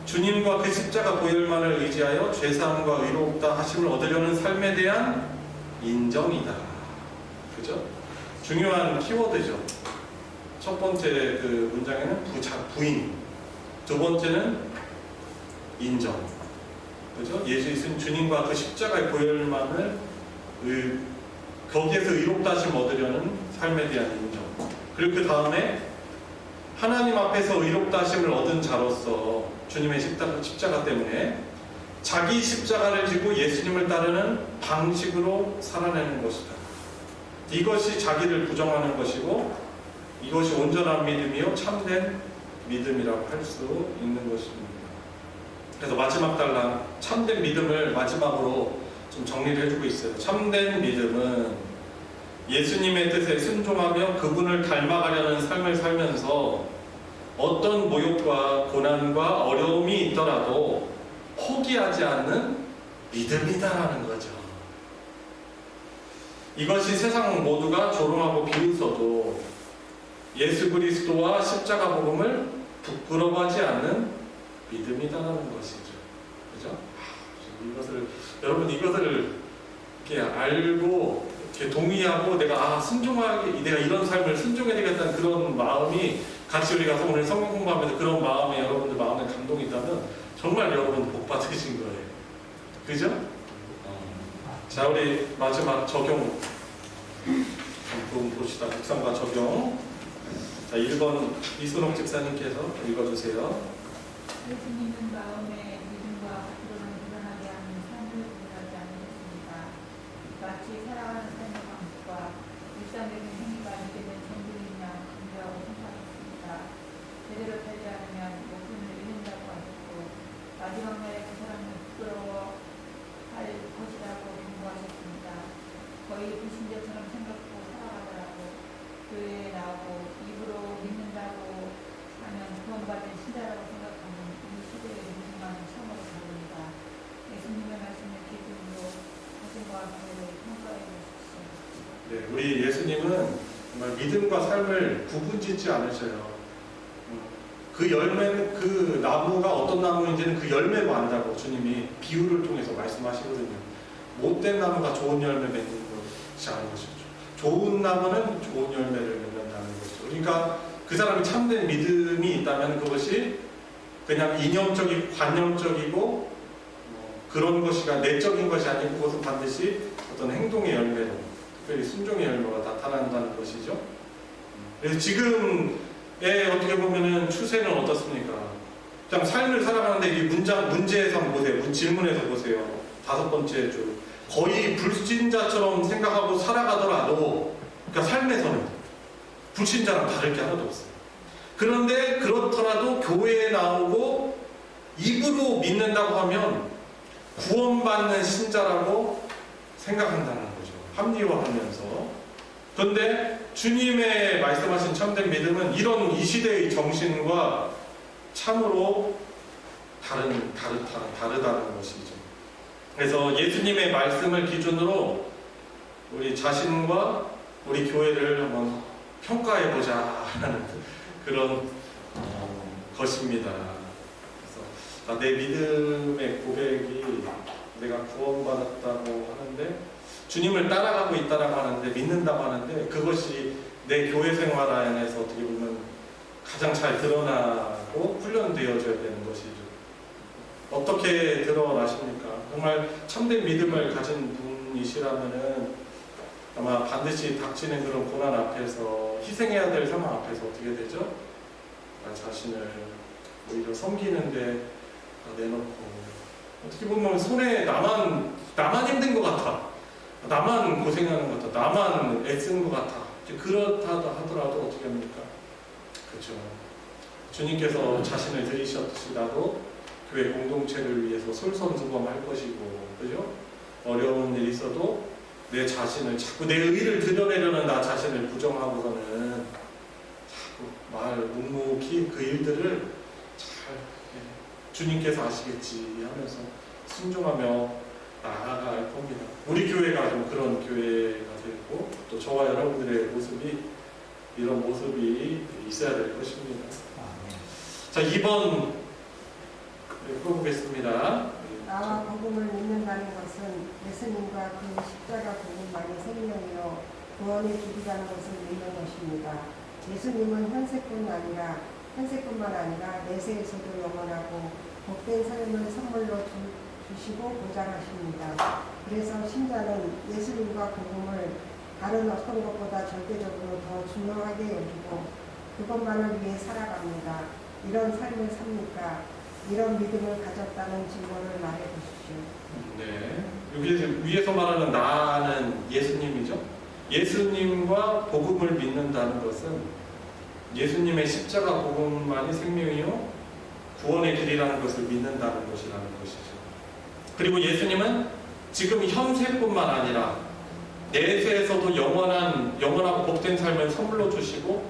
주님과 그 십자가 보혈만을 의지하여 죄사함과 의롭다 하심을 얻으려는 삶에 대한 인정이다. 그죠? 중요한 키워드죠. 첫 번째 그 문장에는 부인, 두 번째는 인정. 그죠? 예수 주님과 그 십자가의 보혈만을 거기에서 의롭다 하심 얻으려는 삶에 대한 인정. 그리고 그 다음에 하나님 앞에서 의롭다 하심을 얻은 자로서 주님의 십자가 때문에 자기 십자가를 지고 예수님을 따르는 방식으로 살아내는 것이다. 이것이 자기를 부정하는 것이고 이것이 온전한 믿음이요 참된 믿음이라고 할 수 있는 것입니다. 그래서 마지막 단락, 참된 믿음을 마지막으로 좀 정리를 해주고 있어요. 참된 믿음은 예수님의 뜻에 순종하며 그분을 닮아가려는 삶을 살면서 어떤 모욕과 고난과 어려움이 있더라도 포기하지 않는 믿음이다라는 거죠. 이것이 세상 모두가 조롱하고 비웃어도 예수 그리스도와 십자가 복음을 부끄러워하지 않는 믿음이다라는 것이죠. 그죠? 여러분 이것을 이렇게 알고 이렇게 동의하고 내가 내가 이런 삶을 순종해야 되겠다는 그런 마음이 같이 우리가 오늘 성경 공부하면서 그런 마음에 여러분들 마음에 감동이 있다면 정말 여러분 복 받으신 거예요. 그죠? 자, 우리 마지막 적용 좀 봅시다. 묵상과 적용. 자, 1번 이순옥 집사님께서 읽어주세요. 예수님은 마음에 믿음과 기도를 드러나게 하는 삶을 구별하지 않으셨습니다. 마치 살아가는 삶의 방식과 일상적인 행위가 믿음의 전부이냐 강조하고 생각했습니다. 제대로 살지 않으면 목숨을 잃는다고 하셨고 마지막 날에 그 사람은 부끄러워 할 것이라고 경고하셨습니다. 거의 불신자처럼 생각하고 살아가더라고 교회에 나오고 입으로 믿는다고 하면 구원받은 신자라고 생각하는 이 시대의 무신과는 처음으로 다릅니다. 예수님의 말씀을 기준으로 자신과 교회를 평가해 주십시오. 네, 우리 예수님은 정말 믿음과 삶을 구분짓지 않으셔요. 그 열매는 그 나무가 어떤 나무인지는 그 열매로 안다고 주님이 비유를 통해서 말씀하시거든요. 못된 나무가 좋은 열매 맺는 것이 아닌 것이죠. 좋은 나무는 좋은 열매를 맺는다는 것이죠. 그러니까 그 사람이 참된 믿음이 있다면 그것이 그냥 이념적이고 관념적이고 그런 것이가 내적인 것이 아니고 그것은 반드시 어떤 행동의 열매로, 특별히 순종의 열매가 나타난다는 것이죠. 그래서 지금의 어떻게 보면은 추세는 어떻습니까? 그냥 삶을 살아가는데 이 문제에서 한번 보세요. 질문에서 보세요. 5번째 줄. 거의 불신자처럼 생각하고 살아가더라도, 그러니까 삶에서는 불신자랑 다를 게 하나도 없어요. 그런데 그렇더라도 교회에 나오고 입으로 믿는다고 하면 구원받는 신자라고 생각한다는 거죠. 합리화하면서. 그런데 주님의 말씀하신 참된 믿음은 이런 이 시대의 정신과 참으로 다르다는 것이죠. 그래서 예수님의 말씀을 기준으로 우리 자신과 우리 교회를 한번 평가해보자 하는 그런 것입니다. 그래서 내 믿음의 고백이 내가 구원받았다고 하는데 주님을 따라가고 있다라고 하는데 믿는다고 하는데 그것이 내 교회 생활 안에서 어떻게 보면 가장 잘 드러나고 훈련되어져야 되는 것이죠. 어떻게 드러나십니까? 정말 참된 믿음을 가진 분이시라면은 아마 반드시 닥치는 그런 고난 앞에서 희생해야 될 상황 앞에서 어떻게 되죠? 나 자신을 오히려 섬기는데 내놓고 어떻게 보면 손에 나만 힘든 것 같아, 나만 고생하는 것 같아, 나만 애쓰는 것 같아. 그렇다 하더라도 어떻게 합니까? 그렇죠. 주님께서 자신을 들이셨으시라도 교회 공동체를 위해서 솔선수범할 것이고, 그죠? 어려운 일이 있어도 내 자신을 자꾸 내 의를 드러내려는 나 자신을 부정하고서는 자꾸 말 묵묵히 그 일들을 잘 주님께서 아시겠지 하면서 순종하며 나아갈 겁니다. 우리 교회가 좀 그런 교회가 되고 또 저와 여러분들의 모습이 이런 모습이 있어야 될 것입니다. 자, 2번 읽어보겠습니다. 나와 복음을 믿는다는 것은 예수님과 그 십자가 복음만이 생명이요 구원의 길이라는 것을 믿는 것입니다. 예수님은 현세뿐만 아니라 내세에서도 영원하고 복된 삶을 선물로 주시고 보장하십니다. 그래서 신자는 예수님과 복음을 다른 어떤 것보다 절대적으로 더 중요하게 여기고 그것만을 위해 살아갑니다. 이런 삶을 삽니까? 이런 믿음을 가졌다는 증거를 말해주십시오. 네, 여기 위에서 말하는 나는 예수님이죠. 예수님과 복음을 믿는다는 것은 예수님의 십자가 복음만이 생명이요 구원의 길이라는 것을 믿는다는 것이라는 것이죠. 그리고 예수님은 지금 현세뿐만 아니라 내세에서도 영원하고 복된 삶을 선물로 주시고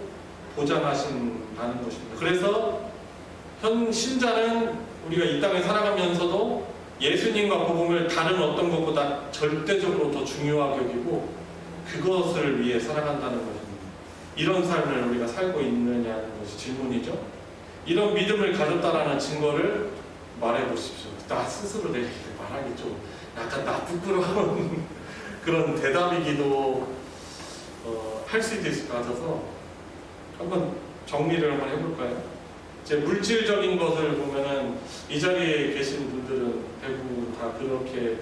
보장하신다는 것입니다. 그래서 현 신자는 우리가 이 땅에 살아가면서도 예수님과 복음을 다른 어떤 것보다 절대적으로 더 중요하게 여기고 그것을 위해 살아간다는 것입니다. 이런 삶을 우리가 살고 있느냐는 것이 질문이죠. 이런 믿음을 가졌다라는 증거를 말해보십시오. 나 스스로 내가 말하기 좀 약간 나 부끄러운 그런 대답이기도 할 수도 있을 것 같아서 한번 정리를 한번 해볼까요? 제 물질적인 것을 보면은 이 자리에 계신 분들은 대부분 다 그렇게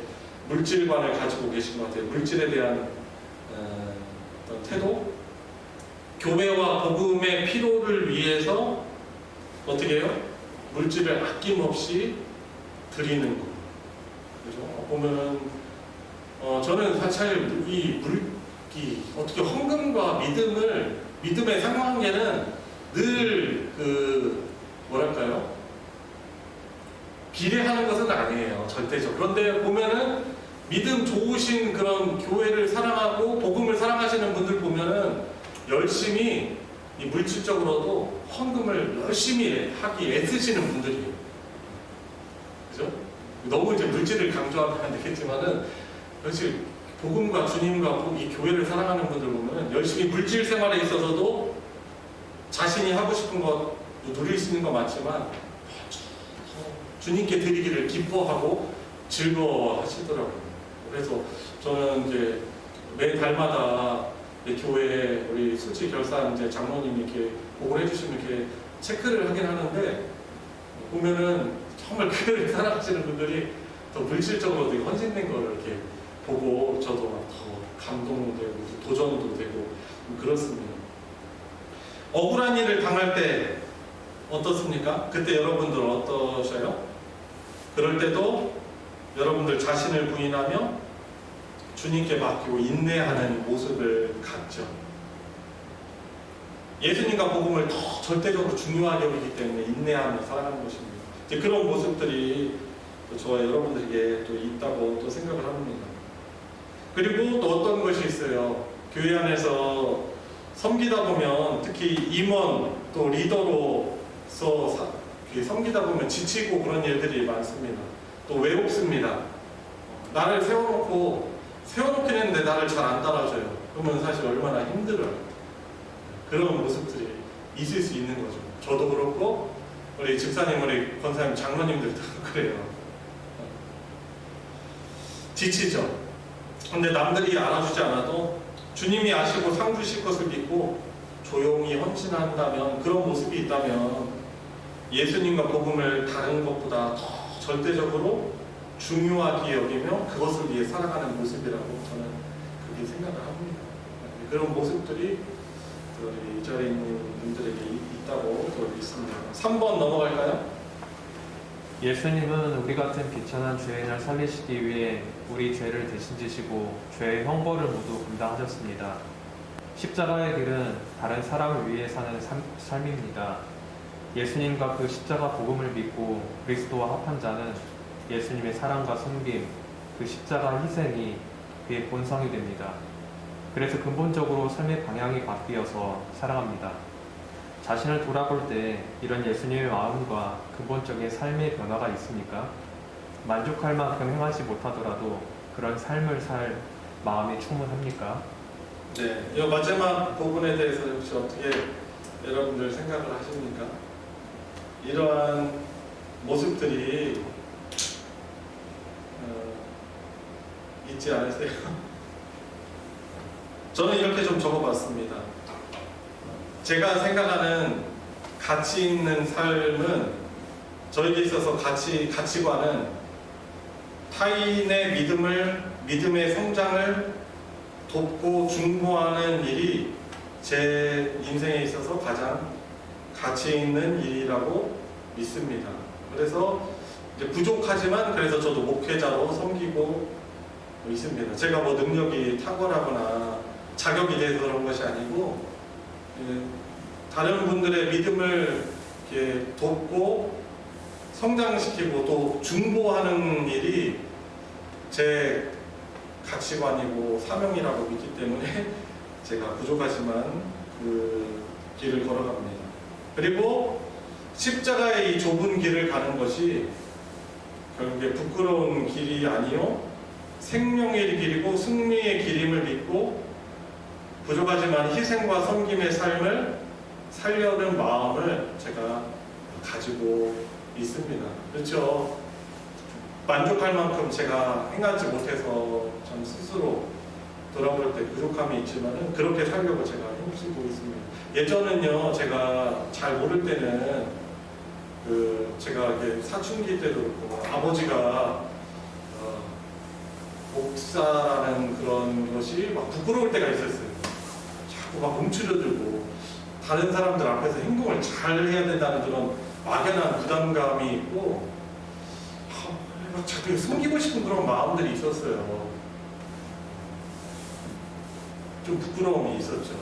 물질관을 가지고 계신 것 같아요. 물질에 대한 어떤 태도, 교회와 복음의 필요를 위해서 어떻게 해요? 물질을 아낌없이 드리는 거. 그죠? 보면은 저는 사실 이 어떻게 헌금과 믿음의 상관계는 늘 뭐랄까요? 비례하는 것은 아니에요. 절대적으로. 그런데 보면은 믿음 좋으신 그런 교회를 사랑하고 복음을 사랑하시는 분들 보면은 열심히 이 물질적으로도 헌금을 열심히 하기 애쓰시는 분들이에요. 그죠? 너무 이제 물질을 강조하면 안 되겠지만은 역시 복음과 주님과 이 교회를 사랑하는 분들 보면은 열심히 물질 생활에 있어서도 자신이 하고 싶은 것 누릴 수 있는 거 맞지만 주님께 드리기를 기뻐하고 즐거워하시더라고요. 그래서 저는 이제 매 달마다 교회 우리 수치 결산 이제 장로님이 이렇게 보고해 주시면 이렇게 체크를 하긴 하는데 보면은 정말 교회를 사랑하시는 분들이 더 물질적으로 되게 헌신된 거를 이렇게 보고 저도 막 더 감동되고 도전도 되고 그렇습니다. 억울한 일을 당할 때 어떻습니까? 그때 여러분들 어떠셔요? 그럴 때도 여러분들 자신을 부인하며 주님께 맡기고 인내하는 모습을 갖죠. 예수님과 복음을 더 절대적으로 중요하게 여기기 때문에 인내하며 살아가는 것입니다. 이제 그런 모습들이 저와 여러분들에게 또 있다고 또 생각을 합니다. 그리고 또 어떤 것이 있어요. 교회 안에서 섬기다 보면 특히 임원 또 리더로서 섬기다 보면 지치고 그런 일들이 많습니다. 또 외롭습니다. 나를 세워놓긴 했는데 나를 잘 안 따라줘요. 그러면 사실 얼마나 힘들어요. 그런 모습들이 있을 수 있는 거죠. 저도 그렇고 우리 집사님, 우리 권사님, 장로님들도 그래요. 지치죠. 근데 남들이 알아주지 않아도 주님이 아시고 상 주실 것을 믿고 조용히 헌신한다면, 그런 모습이 있다면 예수님과 복음을 다른 것보다 더 절대적으로 중요하게 여기며 그것을 위해 살아가는 모습이라고 저는 그렇게 생각을 합니다. 그런 모습들이 이 자리에 있는 분들에게 있다고 또 믿습니다. 3번 넘어갈까요? 예수님은 우리 같은 비천한 죄인을 살리시기 위해 우리 죄를 대신 지시고 죄의 형벌을 모두 감당하셨습니다. 십자가의 길은 다른 사람을 위해 사는 삶입니다. 예수님과 그 십자가 복음을 믿고 그리스도와 합한 자는 예수님의 사랑과 섬김, 그 십자가 희생이 그의 본성이 됩니다. 그래서 근본적으로 삶의 방향이 바뀌어서 살아갑니다. 자신을 돌아볼 때 이런 예수님의 마음과 근본적인 삶의 변화가 있습니까? 만족할 만큼 행하지 못하더라도 그런 삶을 살 마음이 충분합니까? 네, 이 마지막 부분에 대해서 혹시 어떻게 여러분들 생각을 하십니까? 이러한 모습들이 있지 않으세요? 저는 이렇게 좀 적어봤습니다. 제가 생각하는 가치 있는 삶은, 저에게 있어서 가치관은 타인의 믿음의 성장을 돕고 중보하는 일이 제 인생에 있어서 가장 가치 있는 일이라고 믿습니다. 그래서 이제 부족하지만 그래서 저도 목회자로 섬기고 있습니다. 제가 뭐 능력이 탁월하거나 자격이 돼서 그런 것이 아니고 다른 분들의 믿음을 이렇게 돕고 성장시키고 또 중보하는 일이 제 가치관이고 사명이라고 믿기 때문에 제가 부족하지만 그 길을 걸어갑니다. 그리고 십자가의 이 좁은 길을 가는 것이 결국에 부끄러운 길이 아니요 생명의 길이고 승리의 길임을 믿고 부족하지만 희생과 섬김의 삶을 살려는 마음을 제가 가지고 있습니다. 그렇죠? 만족할 만큼 제가 행하지 못해서 참 스스로 돌아볼 때 부족함이 있지만은 그렇게 살려고 제가 힘쓰고 있습니다. 예전은요, 제가 잘 모를 때는 제가 이렇게 사춘기 때도 그렇고 아버지가 목사라는 그런 것이 막 부끄러울 때가 있었어요. 자꾸 막 움츠려들고 다른 사람들 앞에서 행동을 잘 해야 된다는 그런 막연한 부담감이 있고 막 자꾸 숨기고 싶은 그런 마음들이 있었어요. 좀 부끄러움이 있었죠.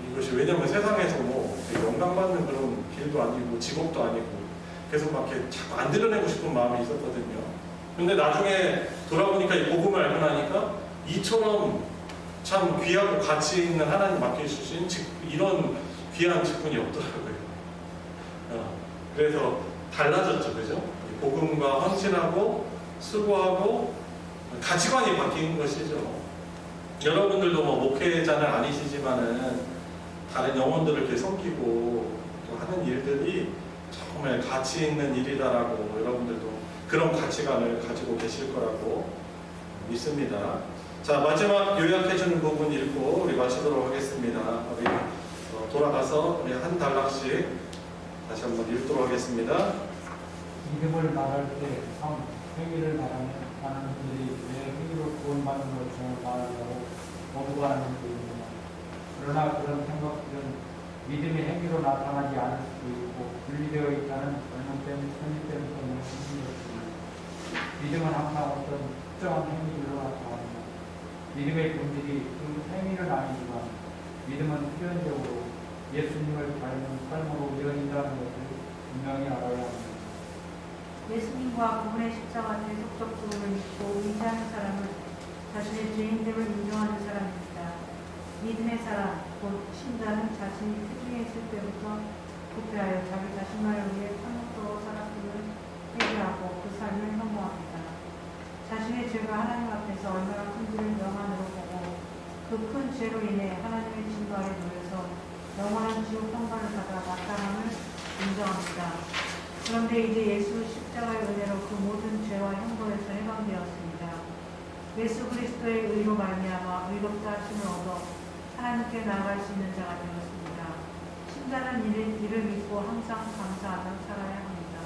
이것이 왜냐면 세상에서 뭐 영광받는 그런 길도 아니고 직업도 아니고 계속 막 이렇게 자꾸 안 드러내고 싶은 마음이 있었거든요. 근데 나중에 돌아보니까 이 복음을 알고 나니까 이처럼 참 귀하고 가치 있는 하나님 맡겨주신 이런 귀한 직분이 없더라고요. 그래서 달라졌죠, 그죠? 복음과 헌신하고 수고하고 가치관이 바뀐 것이죠. 여러분들도 뭐 목회자는 아니시지만은 다른 영혼들을 이렇게 섬기고 또 하는 일들이 정말 가치 있는 일이다라고 여러분들도 그런 가치관을 가지고 계실 거라고 믿습니다. 자, 마지막 요약해주는 부분 읽고 우리 마치도록 하겠습니다. 우리 돌아가서 우리 한 단락씩 다시 한번 읽도록 하겠습니다. 믿음을 말할 때 행위를 말하는 분들이 왜 행위로 구원받는 것을 말하려고 거부하는 분들입니다. 그러나 그런 생각들은 믿음의 행위로 나타나지 않을 수도 있고 분리되어 있다는 잘못된 편집 때문에 생긴 것입니다. 믿음은 항상 어떤 특정한 행위로 나타납니다. 믿음의 본질이 그 행위는 아니지만 믿음은 필연적으로 예수님을 닮은 삶으로 이어진다는 것을 분명히 알아야 합니다. 예수님과 그분의 십자가 대속적 구원을 믿고 의지하는 사람은 자신의 죄인됨을 인정하는 사람입니다. 믿음의 사람, 곧 신자는 자신이 태중에 있을 때부터 부패하여 자기 자신만을 위해 탐욕적으로 살았음을 회개하고 그 삶을 혐오합니다. 자신의 죄가 하나님 앞에서 얼마나 큰지를 명안으로 보고 그 큰 죄로 인해 하나님의 진노하에 놓여서 영원한 지옥 평판을 받아 마땅함을 인정합니다. 그런데 이제 예수 십자가의 은혜로 그 모든 죄와 형벌에서 해방되었습니다. 예수 그리스도의 의로 말미암아 의롭다 하심을 얻어 하나님께 나아갈 수 있는 자가 되었습니다. 신자는 이를 믿고 항상 감사하며 살아야 합니다.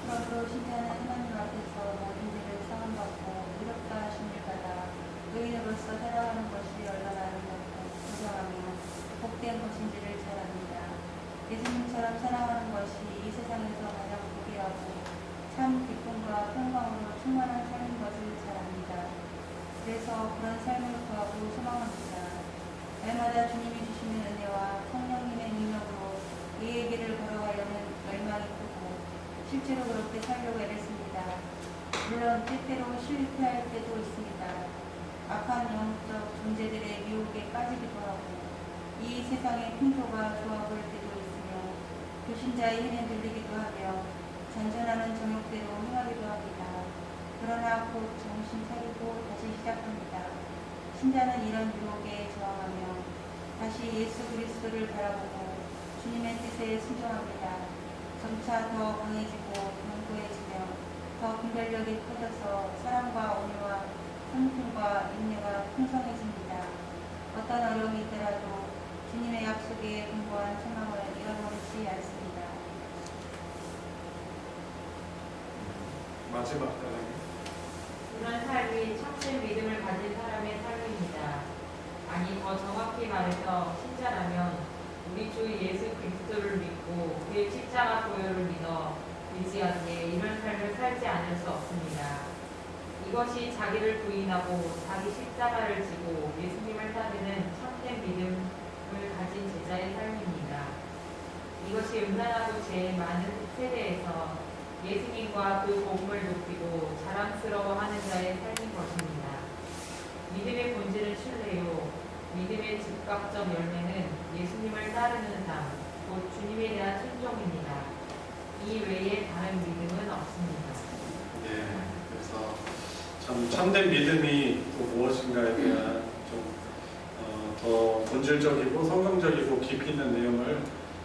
그러므로 신자는 하나님 앞에서 모든 죄를 사함받고 의롭다 하심을 받아 의인으로서 살아가는 것이 얼마나 아름답고 부정하며 복된 것인지를 잘 압니다. 예수님처럼 살아가는 것이 이 세상에서 가장 복이라고 참 기쁨과 평강으로 충만한 삶인 것을 잘 압니다. 그래서 그런 삶을 구하고 소망합니다. 날마다 주님이 주시는 은혜와 성령님의 능력으로 이의 길을 걸어가려는 열망이 크고 실제로 그렇게 살려고 애랬습니다. 물론 때때로 실패할 때도 있습니다. 악한 영적 존재들의 유혹에 빠지기도 하고 이 세상의 풍토가 좋아 보일 때도 있으며 불신자의 힘에 들리기도 하며 잔존하는 정욕대로 행하기도 합니다. 그러나 곧 정신 차리고 다시 시작합니다. 신자는 이런 유혹에 저항하며 다시 예수 그리스도를 바라보고 주님의 뜻에 순종합니다. 점차 더 강해지고 견고해지며 더 분별력이 커져서 사랑과 온유와 성품과 인내가 풍성해집니다. 어떤 어려움이 있더라도 주님의 약속에 근거한 소망을 잃어버리지 않습니다. 마지막 단락. 그런 삶이 참된 믿음을 가진 사람의 삶입니다. 아니 더 정확히 말해서 신자라면 우리 주 예수 그리스도를 믿고 그의 십자가 보혈을 믿어 의지하기에 이런 삶을 살지 않을 수 없습니다. 이것이 자기를 부인하고 자기 십자가를 지고 예수님을 따르는 참된 믿음을 가진 제자의 삶입니다. 이것이 음란하고 죄 많은 세대에서 예수님과 그 복음을 높이고 자랑스러워하는 자의 삶인 것입니다. 믿음의 본질은 신뢰요. 믿음의 즉각적 열매는 예수님을 따르는 삶, 곧 주님에 대한 순종입니다. 이 외에 다른 믿음은 없습니다. 네, 그래서 참 참된 믿음이 또 무엇인가에 대한 좀 더 본질적이고 성경적이고 깊이 있는 내용을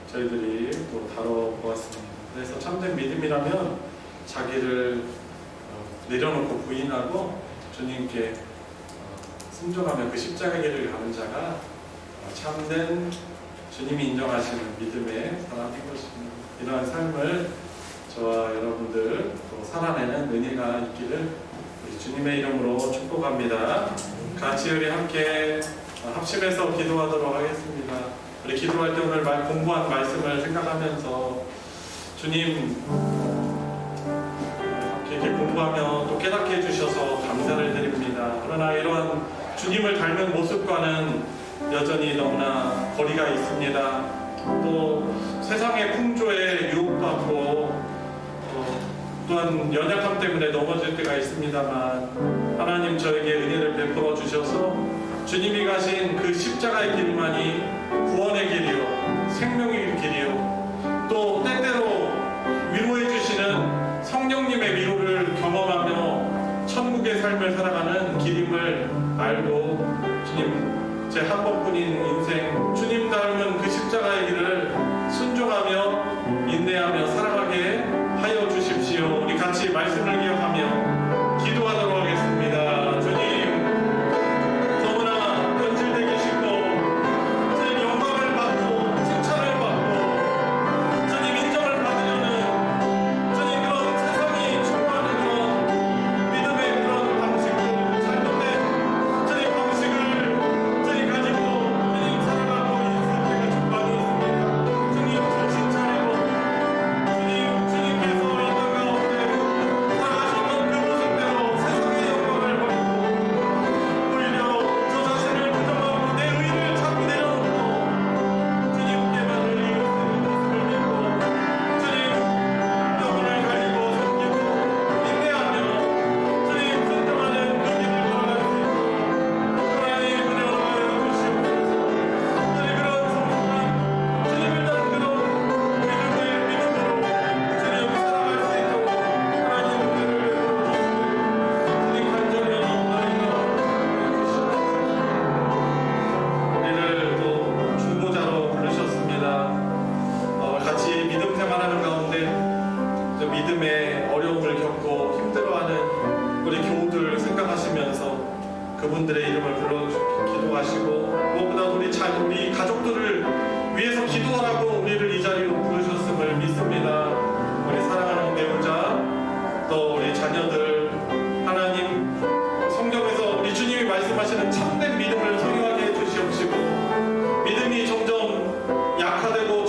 저희들이 또 다뤄보았습니다. 그래서 참된 믿음이라면 자기를 내려놓고 부인하고 주님께 순종하며 그 십자가 길을 가는 자가 참된 주님이 인정하시는 믿음의 사람인 것입니다. 이러한 삶을 저와 여러분들 또 살아내는 은혜가 있기를 우리 주님의 이름으로 축복합니다. 같이 우리 함께 합심해서 기도하도록 하겠습니다. 우리 기도할 때 오늘 공부한 말씀을 생각하면서 주님 이렇게 공부하며 또 깨닫게 해주셔서 감사를 드립니다. 그러나 이러한 주님을 닮은 모습과는 여전히 너무나 거리가 있습니다. 또 세상의 풍조에 유혹받고 또한 연약함 때문에 넘어질 때가 있습니다만 하나님 저에게 은혜를 베풀어 주셔서 주님이 가신 그 십자가의 길만이 구원의 길이요 생명의 길이요 또 때때로 위로해 주시는 성령님의 위로를 경험하며 천국의 삶을 살아가는 길임을 알고 주님 제 한 번뿐인 인생 주님 닮은 그 십자가의 길을 순종하며 인내하며 살아가게 하여 주십시오. 우리 같이 말씀을 기억하며 기도하도록 하겠습니다. 주님 너무나 변질되기 쉽고 주님 영광을 받고 칭찬을 받고 주님 인정을 받으려는 주님 그런 세상이 충만한 그런 믿음의 그런 방식으로 잘못된 주님 방식을 주님 가지고 주님 살아가고 있을 때가 좀 많이 있습니다. 주님 정신 차리고 주님께서 이 땅 가운데 살아가셨던 그 모습대로 세상의 영광을 버리고 오히려 저 자신을 부정하고 내 의를 자꾸 내려놓고 주님께만 의를 믿고 주님 영혼을 가리고 섬기고 인내하며 주님 순종하는 그 길을 걸어갈 수 있도록 하나님 은혜로 하여 주시옵소서. 주님 그런 성공한 주님을 닮은 그런 믿음으로 주님 살아갈 수 있도록 하나님 은혜를 베풀어 주시고 주님 간절히 우리를 또 중보자로 부르셨습니다. 같이 믿음 생활하는 가운데 저 믿음의 어려움을 겪고 힘들어하는 우리 교우들 생각하시면서 그분들의 이름을 불러 기도하시고 무엇보다 우리 가족들을 위해서 기도하라고 우리를 이 자리로 부르셨음을 믿습니다. 우리 사랑하는 배우자 또 우리 자녀들 하나님 성경에서 우리 주님이 말씀하시는 참된 믿음을 소유하게 해주시옵시고 믿음이 점점 약화되고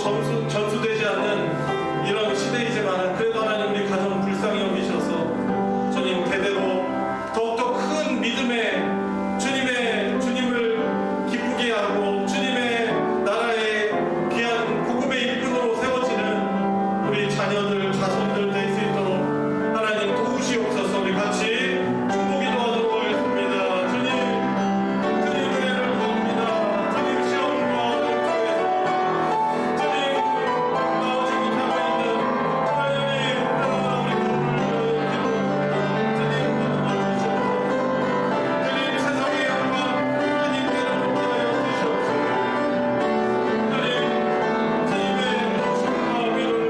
전수되지 않는 이런 시대이지만 그래도 하나님 우리 가정 불쌍히 여기셔서 주님 대대로 더욱더 큰 믿음의 주님을 기쁘게 하고 주님의 나라의 귀한 복음의 일꾼으로 세워지는 우리 자녀들 자손들 될 수 있도록 하나님 도우시옵소서. 우리 같이 중보 기도하도록 하겠습니다. 주님 은혜를 구합니다. 주님 시험과 속에서 주님 나오지 못하고 있는 하나님의 불쌍한 우리 교우를 주님 도와주시옵소서. 주님 세상의 영광 주님 내려놓게 하여 주시옵소서. 주님의 모습과 위로를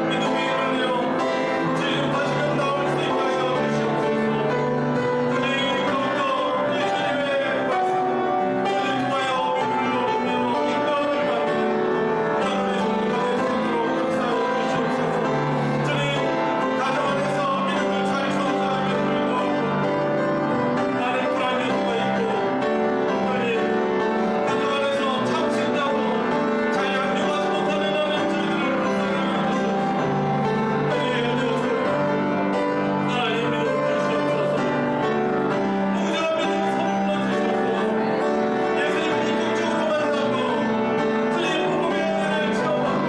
믿음의 힘을 내어 주님 다시금 나올 수 있게 하여 주시옵소서. 주님 더욱더 이 주님의 말씀 주님 통하여 믿음을 얻으며 인간을 받는 하나님의 성도가 될 수 있도록 역사하여 주시옵소서. 주님 가정 안에서 믿음을 잘 선사하며 불구하고 나는 불안한 수가 있고 주님 가정 안에서 참신다고 잘 양육하지 못하는 나는 저희들을 불쌍히 여기소서. 하나님 믿음 주시옵소서. 무죄한 믿음 선물로 주시옵소서. 예수님을 인격적으로 만나고 주님 복음의 은혜를 체험하고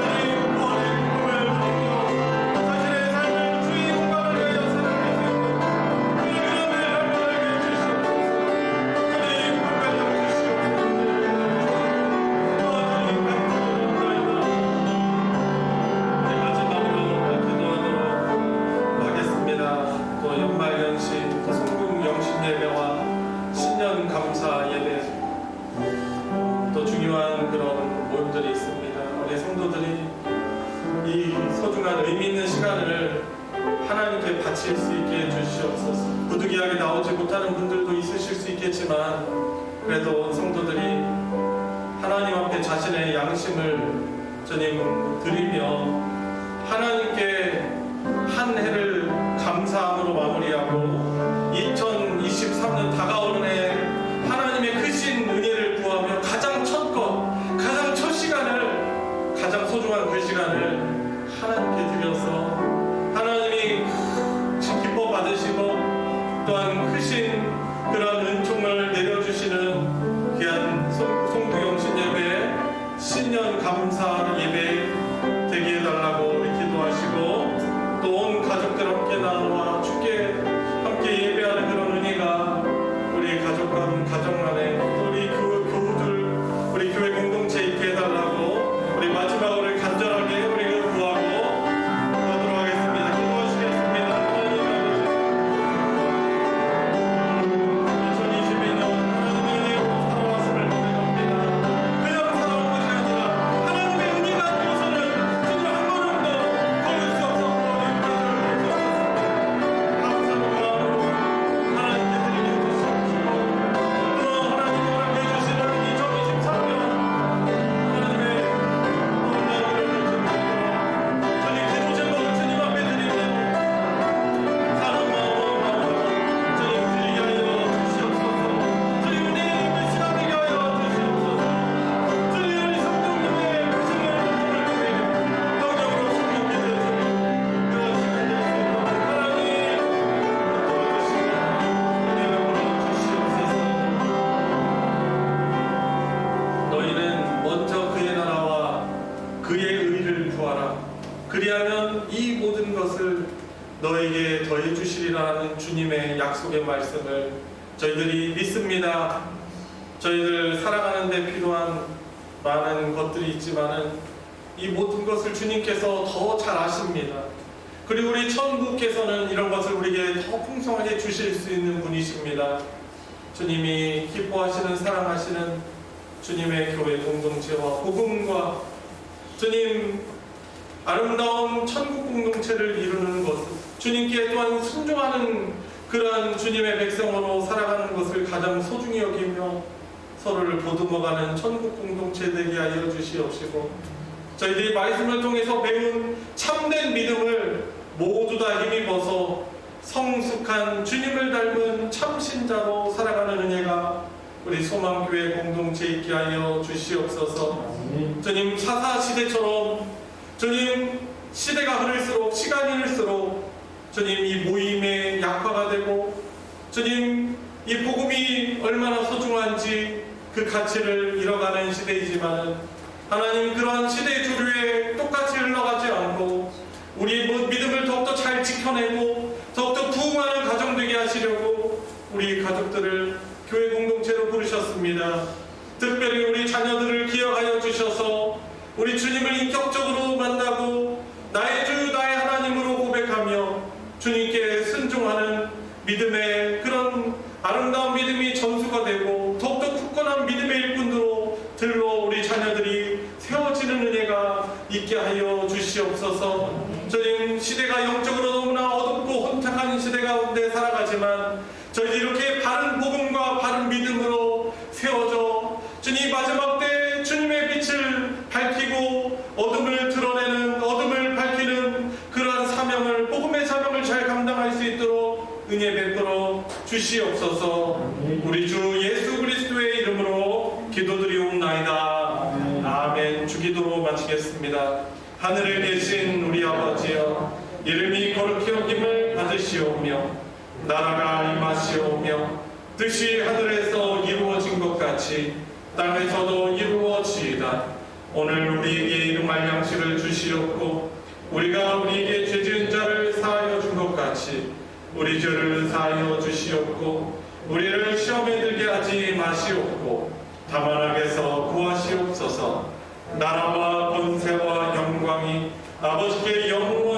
주님 구원의 기쁨을 누리며 자신의 삶을 주의 영광을 위하여 살아갈 수 있는 그런 은혜를 발견하게 해주시옵소서. 주님 불가져 주시옵소서. 마지막으로 기도하도록 하겠습니다. 또 연말연시 또 성금 영신 예배와 신년 감사 예배 또 중요한 그런 모임들이 있습니다. 우리 성도들이 이 소중한 의미 있는 시간을 하나님께 바칠 수 있게 해주시옵소서. 부득이하게 나오지 못하는 분들도 있으실 수 있겠지만 그래도 성도들이 하나님 앞에 자신의 양심을 주님 드리며 하나님께 한 해를 감사함으로 마무리하고 2023년 다가오는 해 하나님의 크신 은혜를 구하며 가장 첫 것 또한 크신 그런 은총을 내려주시는 귀한 송구영신 예배, 신년 감사 예배 되게 해달라고 우리 기도하시고, 또 온 가족들 함께 나와 주께 함께 예배하는 그런 은혜가 우리 가족과 가정 안에, 또 우리 교우들, 우리 교회 공동체 있게 해달라고 우리 마지막으로 간절하게 우리 구하고 가도록 하겠습니다. 기도하시겠습니다. 하나님 아버지, 2022년 하나님의 은혜로 살아왔음을 고백합니다. 그냥 살아온 것이 아니라 하나님의 은혜가 되어서는 주님 한 걸음도 걸을 수 없었고 감사의 마음으로 하나님께 드리게 주시옵시고, 또 하나님 허락해 주시는 2023년 하나님의 놀라운 은혜를 주님으로 저희 기도 제목 주님 앞에 드리며 사랑 마음으로 저희 드리게 하여 주시옵소서. 저희 은혜의 입을 시간되게 하여 주시옵소서. 저희 우리 성도님의 고생을 통해 영역으로 성령께 주님 그런 시간이 될 수 있도록 하나님 도와주시고 은혜를 보내주시옵소서. 너희는 먼저 그의 나라와 그의 의를 구하라. 그리하면 이 모든 것을 너에게 더해 주시리라는 주님의 약속의 말씀을 저희들이 믿습니다. 저희들 살아가는 데 필요한 많은 것들이 있지만은 이 모든 것을 주님께서 더 잘 아십니다. 그리고 우리 천부께서는 이런 것을 우리에게 더 풍성하게 주실 수 있는 분이십니다. 주님이 기뻐하시는 사랑하시는 주님의 교회 공동체와 복음과 주님 아름다운 천국 공동체를 이루는 것, 주님께 또한 순종하는 그러한 주님의 백성으로 살아가는 것을 가장 소중히 여기며 서로를 보듬어가는 천국 공동체 되게 하여 주시옵시고, 저희들이 말씀을 통해서 배운 참된 믿음을 모두 다 힘입어서 성숙한 주님을 닮은 참신자로 살아가는 은혜가 우리 소망교회 공동체 있게 하여 주시옵소서. 주님, 사사시대처럼 주님 시대가 흐를수록, 시간이 흐를수록 주님 이 모임의 약화가 되고, 주님 이 복음이 얼마나 소중한지 그 가치를 잃어가는 시대이지만 하나님 그러한 시대의 주류에 똑같이 흘러가지 않고 우리 믿음을 더욱더 잘 지켜내고 더욱더 부흥하는 가정 되게 하시려고 우리 가족들을 교회 공동체로 부르셨습니다. 특별히 우리 자녀들을 기억하여 주셔서 우리 주님을 인격적으로 만나고 나의 주 나의 하나님으로 고백하며 주님께 순종하는 믿음의 그런 아름다운 믿음이 전수가 되고 더욱더 굳건한 믿음의 일꾼으로 들로 우리 자녀들이 세워지는 은혜가 있게 하여 주시옵소서. 주님, 시대가 영적으로 너무나 어둡고 혼탁한 시대 가운데 살아가지만 저희들이 이렇게 바른 복음과 바른 믿음으로 세워져 주님 마지막 때 주님의 빛을 밝히고 어둠을 드러내는, 어둠을 밝히는 그러한 사명을, 복음의 사명을 잘 감당할 수 있도록 은혜 베풀어 주시옵소서. 우리 주 예수 그리스도의 이름으로 기도드리옵나이다. 아멘. 주기도로 마치겠습니다. 하늘에 계신 우리 아버지여, 이름이 거룩히 여김을 받으시오며 나라가 임하시오며 뜻이 하늘에서 이루어진 것 같이 땅에서도 이루어지이다. 오늘 우리에게 일용할 양식을 주시옵고 우리가 우리에게 죄 지은 자를 사하여 준 것 같이 우리 죄를 사하여 주시옵고 우리를 시험에 들게 하지 마시옵고 다만 악에서 구하시옵소서. 나라와 권세와 영광이 아버지께 영원히